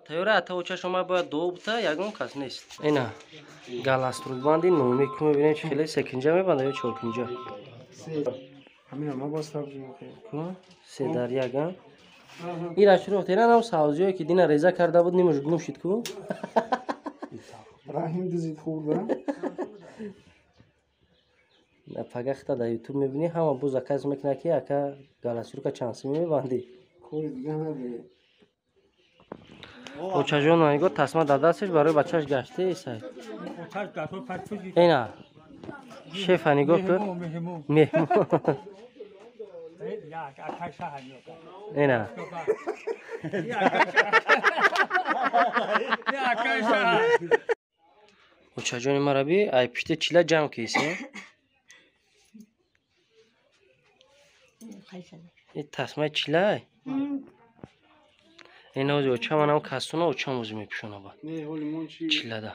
تیاره اتاوچه شما باید دو بوده یکم کس نیست اینا گالاستروک باندی نومی که میبینید چه خیلی سکنجه میبنده یا چورکنجه همین ما باز تبجیح میکنیم سه در یکم این را شروع تیران هم سازیایی که دینا ریزه کرده بود نیمش گلوم شد کو رحیم دزید خورده پگخته در یوتیوب میبینی همه بوز اکاز میکنه که اکا گالاستروک چانسی میبندی کوی دیگه نده اوچه جون نایگو تصمیم داده استش برای بچهش گشته ایسای اینا شیف نگاه کن مهمون اینا اوچه جون مرا بی ای پشت چیلا جمع کیسه این تصمیم چیلا این اوزی اوچه من هم کستونه اوچه موزی میپشونه با چیلا دا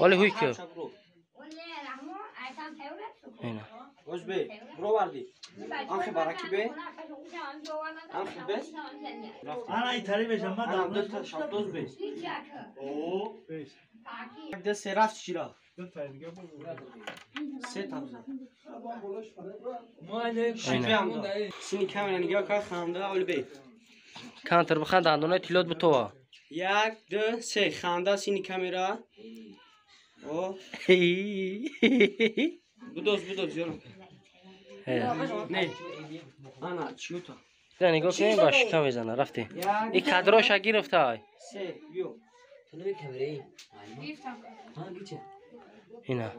ولی هوی که اینا اوز بی برو وردی آنخی برکی بی آنخی بی انا این تری بشم من آنم دل تا شبدوز بی اوه ده سه رفت چیلا سه تابزه سینی کامل نگاه که خانده اول بی کانتر بخند دندونه تیلوت به تو 1 2 3 خانده سینی کامera او بدوز یارم نه انا چیوتا نگاه کنیم باش کم بزنه رفتی این کادرش گرفته های سه بیو اینا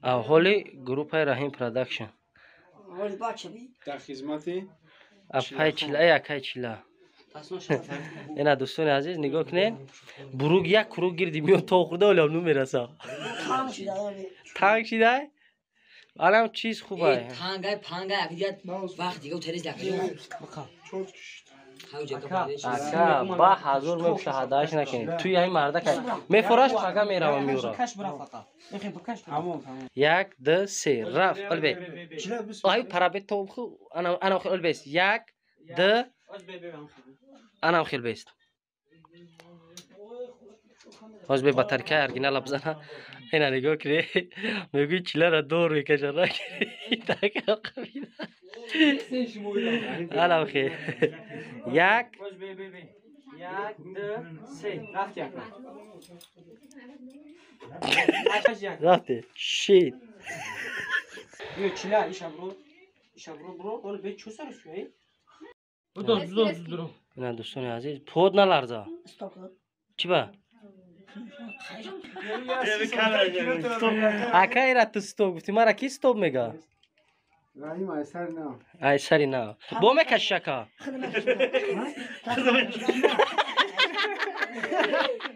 احوالی گروپ رحیم پروداکشن در خدمتی اپای چیلا ای اکای چیلا اینا دوستان عزیز نگاه کنین بروگ یک کروگ گیردی میاد تا خورده ولی هم نمیرسه تنگ شده الان چیز خوبه تنگه وقت دیگه تریز لکنیم اکا با حضور مشاهدهش نکنید توی این مرده که میفراش پاگا میروم میورا یک دو سه رفت البه آهی پرابت تو خو انا خیل البس یک دو انا خیل بیست باز به بطرکه ارگینال ابزنه اینا نگاه کنی میگوی چیله را دور میکشه را کنی تاکه قبیده انا خیل یک دو سه رفته شید چیله ایشا برو برو اول به چو سرش میای اینا دوستان عزیز پود نلرزه چی با اکا ایرا تو ستوب گفتی مرا کی ستوب میگه رحیم ایسر نه ایسری نه با میکش شکا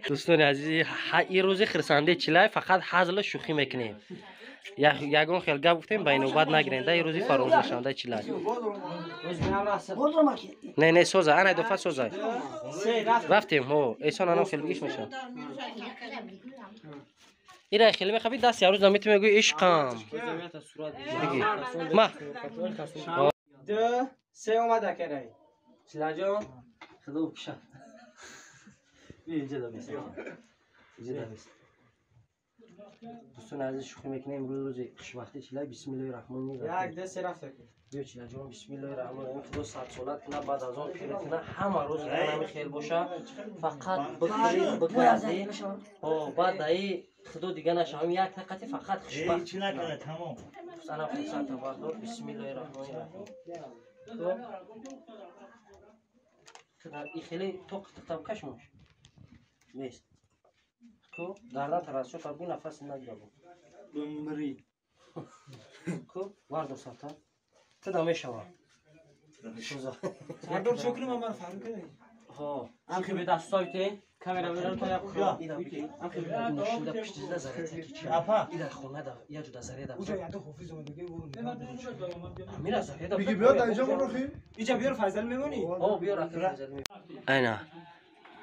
دوستان عزیز این روزی خرسنده چیلای فقط حاصل شوخی میکنیم یگون خیلی گپ گفتیم بین نوبت نگیرین این روزی فراموش شونده چیلای نه سوزه انا دفعه سوزه رفتیم هو ایسان انا خیلی بگیش میشه ایره خیلی میخوابی دست یه روز نمیتونی بگوی عشقم بگی ما دو سه اومده کرای چلا جان خدا بکشه اینجا دا بیست اینجا دا بیست دوستان عزیز شوخی میکنه امروز روزی خوشبختی چیلای بسم الله الرحمن الرحیم یک دو سه رفته کن بیا چیلا جان بسم الله الرحمن الرحیم خدا صد سالت کنه بعد از اون خیرت کنه همه روز همه خیر باشه فقط بخیرید بگردی بعد ای خدا دیگه نشم یک دقیقه فقط خوشبخت چی نکنه تمام سلام فرصت بردار بسم الله الرحمن الرحیم خدا این خیلی توق تختم کش موش نیست کو گردن تراشو فربو نفس نگیره بمری کو واردو ساتا تدامه شوا اگر شکر ما فهم کنیم ها آخه به دستایته کامera میرن تو یا اینا آخه ماشین دا پشت زده زره چی اپا اینا خونه دا یا جدا زره دا اونجا یاد حافظ اومده میرا زره دا میگی بیا اینجا برو اینجا بیار فضل میمونی بیار فضل میمونی اینا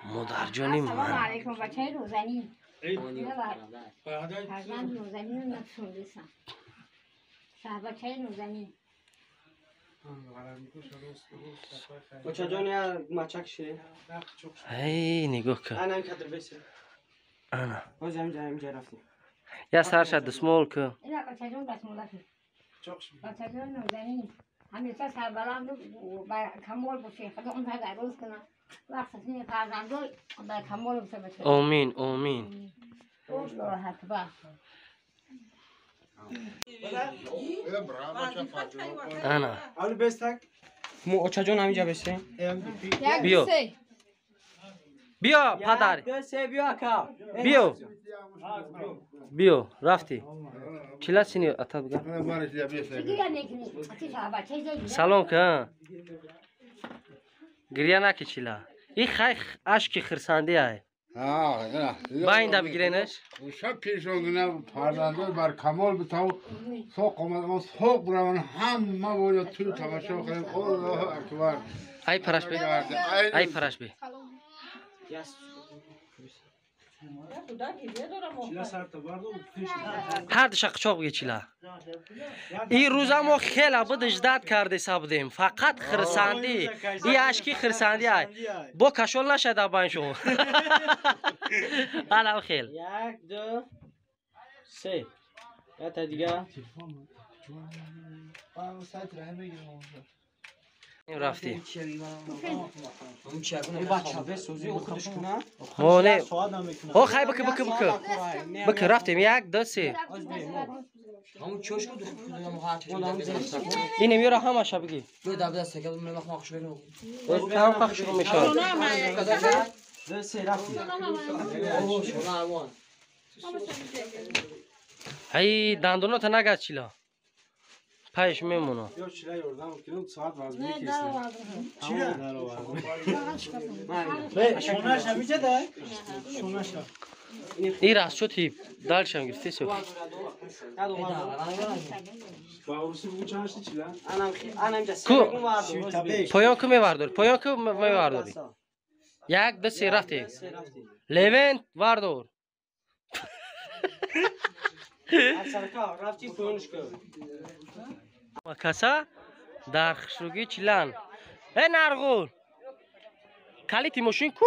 مادر جانی سلام علیکم بچه روزنی فرزند روزنی رو نفسون دیسم بچه روزنی بچه جان یا مچک شه ای نگاه کن انا هم کدر بیسه انا باز همینجا رفتیم یا سر شد دسمول که اینا بچه جان دسموله که بچه جان روزنی همیشه سربلند و کمال باشه خدا اون تا روز کنه وقت سنی فرزندای به کمال بشه بشه آمین آمین راحت با انا اول بستک مو اچا جان همینجا بشه بیا بیا پدر دو سه بیا کا بیا بیا رفتی چلا سینی اتا بگم سلام که گریه نکی چلا این خیلی عشق خرسندی های با این دا بگیرینش شب پیشونگونه پردازده بر کمال بتاو سوق آمد اما سوق برامن همه باید توی تماشا کنیم الله اکبر ای پرش بی ای پرش بی هر دشق چاق بگی چیلا این روزا ما خیلی بود اجداد کرده سابدیم فقط خرسندی این عشقی خرسندی های با کشول نشده با این شما حالا خیل یک دو سه یا تا دیگه رفتی این بچه به سوزی او خودش کنه مونه او خیلی بکه بکه بکه بکه رفتیم یک دو سه همون چوش کو اینه میره همه شب بگی دو دبده سکه من مخ مخ شوینو هم پخش رو میشه دو سه رفتی ای دندونات نگه چیلا پایش میمونه یا چیلا یوردم کنم ساعت وزنی نه کیسه دارم چیلا شونش نمیشه ده شونش این راست شد تیپ دالشم گرفتی سو باورسی بگو چند هستی چیلا انا اینجا کو پایان کو میواردار پایان کو میوارداری یک دو سه رفتی لونت واردار سرکار رفتی پوینش کن کسا در خشوگی چیلان ای نرغول کلی تیموشین کو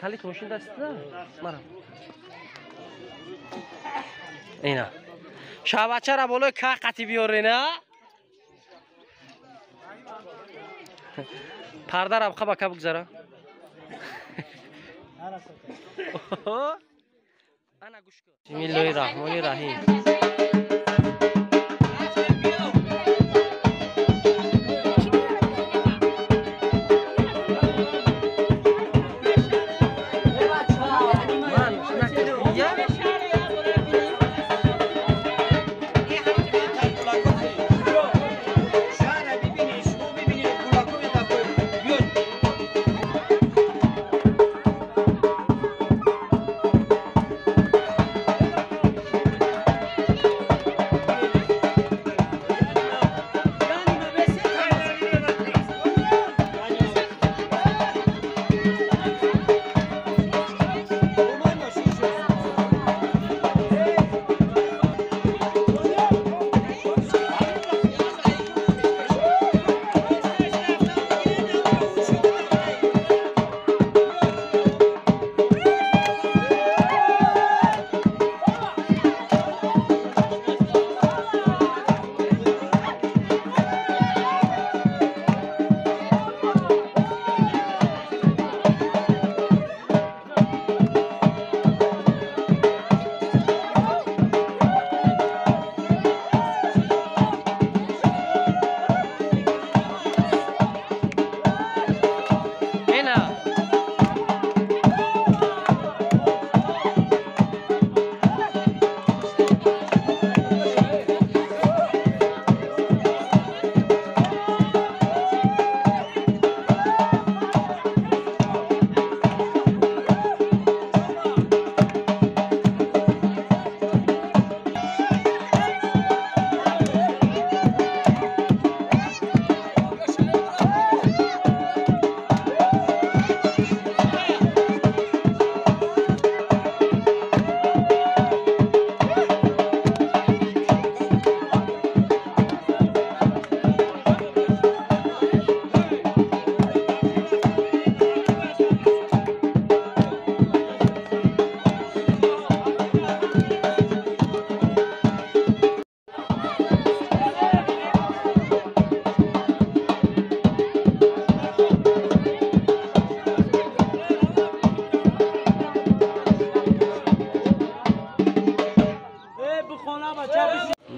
کلی تیموشین دست ده مرا اینا شبچه را بولوی که قطی بیاره نه پرده را بخواه که بگذاره بسم الله الرحمن الرحیم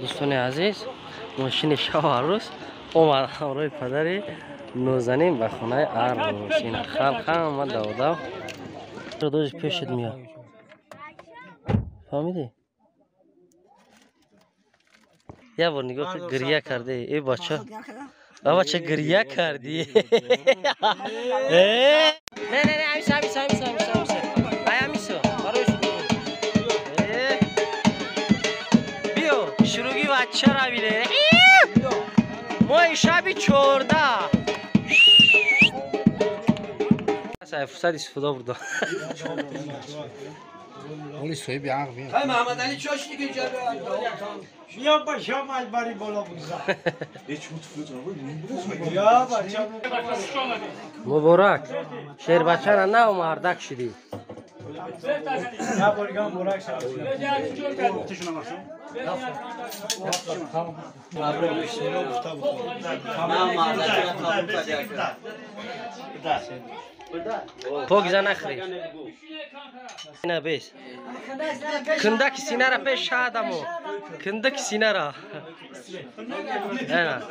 دوستان عزیز ماشین شاه عروس اومد همراه پدر نازنین به خونه عروسین خلق هم آمد دو دو دوش پیشت میاد فهمیدی؟ یه بار نگاه که گریه کرده ای بچه بچه گریه کردی نه نه نه همیشه شروعی بچه را بیده ما شبی 14 فرصت استفاده برده اولی سوی بیان بیان های محمد علی چاش دیگه جا بیا باشا مال باری بالا بگذار بیا بچه مبارک شیر بچه را نه مردک شدی یا بارگان مبارک شد پوگزا نخری نه بیس کندک سینه را پیش شادمو کندک سینه را نه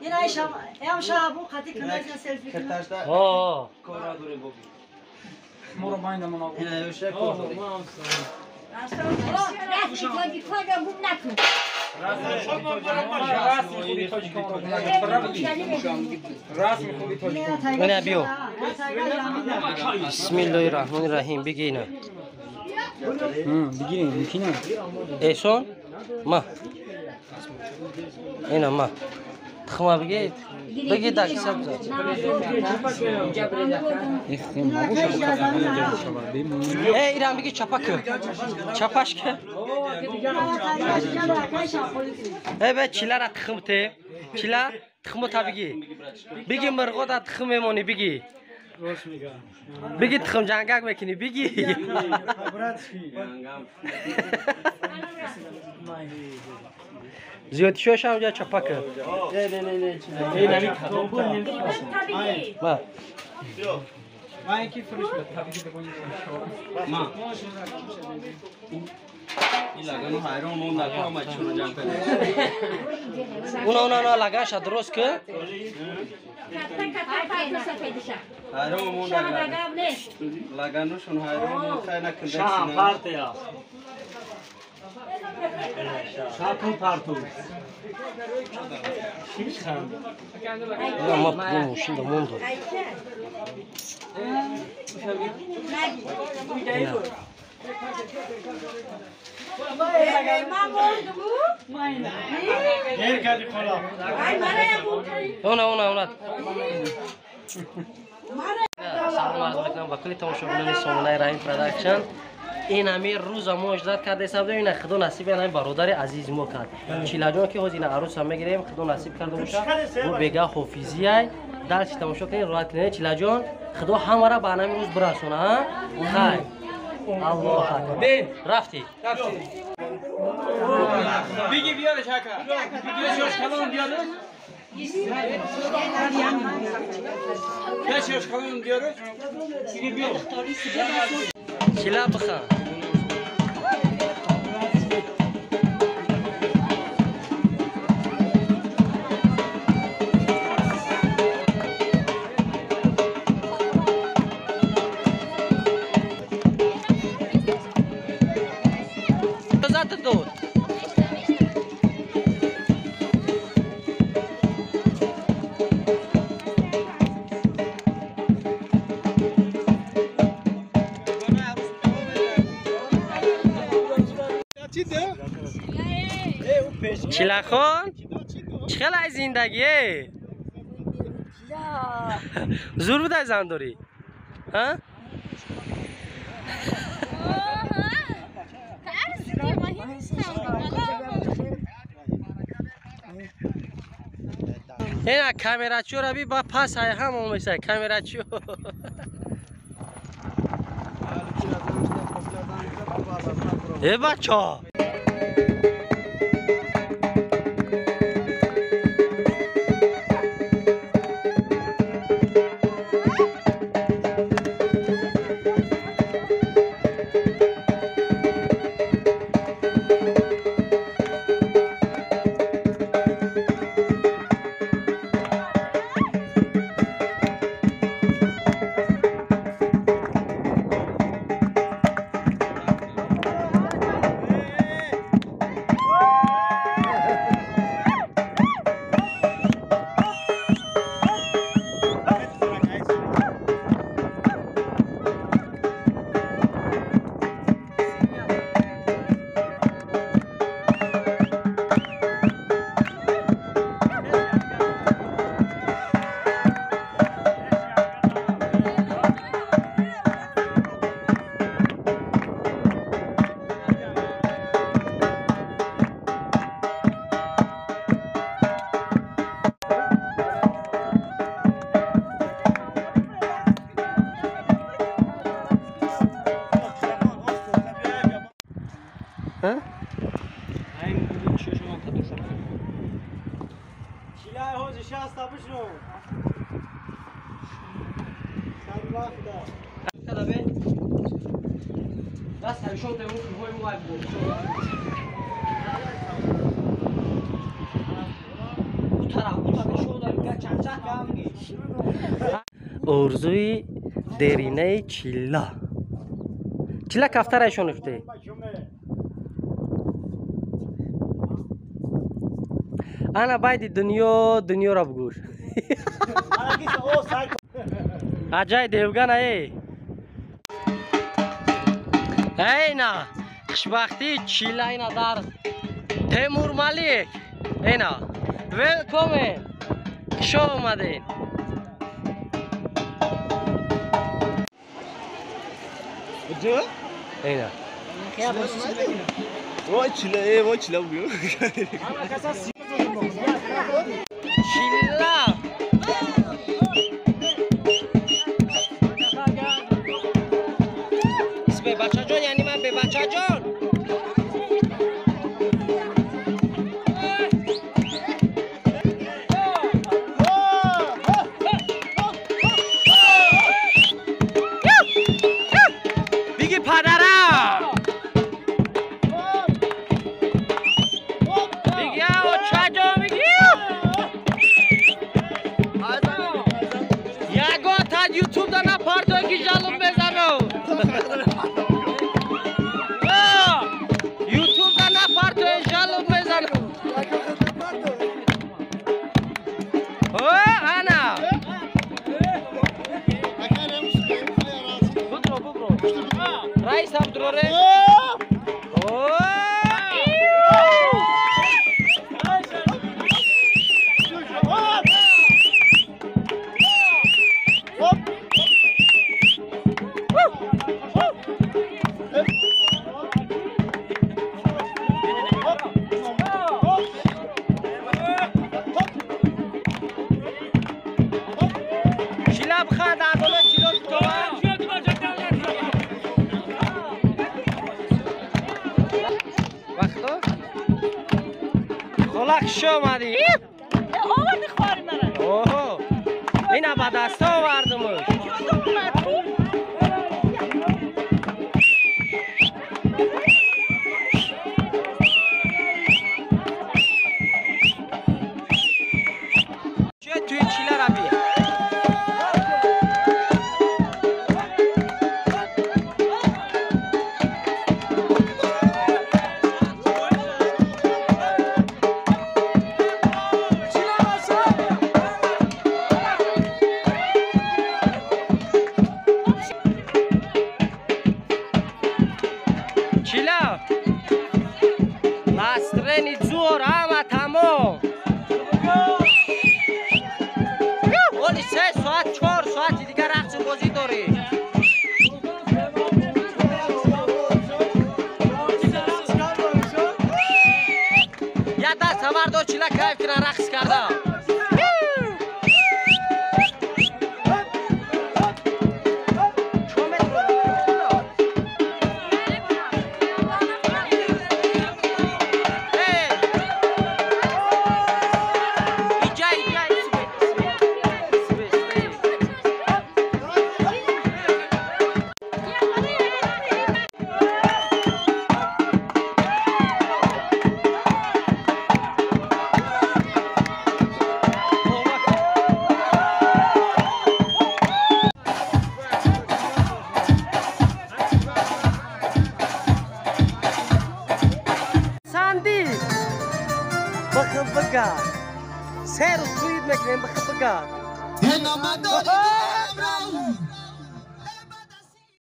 این هم شابو خاطی کندک سلفی کنه آه مرو باینده منو اینه نه بیو بسم الله الرحمن الرحیم بگینا بگیریم میکنه ایشون ما اینا ما تخما بگید بگید داکی سبز ایران بگید چپک چپش که به چیلا را تخم ته چیلا تخمو تا بگی مرغو دا تخم میمونی بگی بگی تخم جنگک میکنی بگی زیادی شوش هم جا چپک ما ما یکی فروش بده تبریک بگویید ما این لگانو هایرون مون نکو ما چونو جان کنه اونا لگانش درست که هایرون مون لگانوشون هایرون خیلی نکنده شام پارتیا شام پارتو چیش خام یا ما بگم شین دمون دو اونا سلام عرض میکنم با کلی تماشاگران سامانه رحیم پروداکشن این امیر روز ما اجرا کرده حساب این خدا نصیب این برادر عزیز ما کرد چیلا جان که حزین عروس هم میگیریم خدا نصیب کرده باشه و بگا حافظی ای در تماشا کنین راحت کنین چیلا جان خدا همه را به نام روز برسونه ها خیر الله اکبر رفتی بگی بیارش حکا بگی شوش کلام بیارش شوش کلام بیارش بگی بیارش چیلا بخواه چیلا خان چخیل از زندگیه زور بوده زن داری ها اینا کامera چو را بی با پاس های هم میشه کامera چو ای بچه ارزوی درینه چیلا چیلا کفتر ایشون افته انا باید دنیا را بگوش عجای دیوگان ای اینا خوشبختی چیلا اینا در تیمور ملیک اینا ویلکومین شو اومدین کجا؟ اینا وای چیلا بگو چیلا اسم بچه جان یعنی من به بچه جان بگی پدرم بگی آقا چه جا بگی یگا تا یوتیوب دانا پارتو کی جالب بزنو یوتیوب دانا پارتو جالب بزنو انا رئیس عبدالله شیلا بخواد عدالت چیلو تو وقتا خلاق شو مادی آوردی خواری مرد اوه اینا با دستا آوردمش چه توی چیله را بیا چیلا لاسترینی زور همه تمام اولی 3 ساعت 4 ساعت دیگر رقص بازی داری یه دست بردار چیلا کیف کنه رقص کرده بخبقات سير وتويد مكرين بخبقات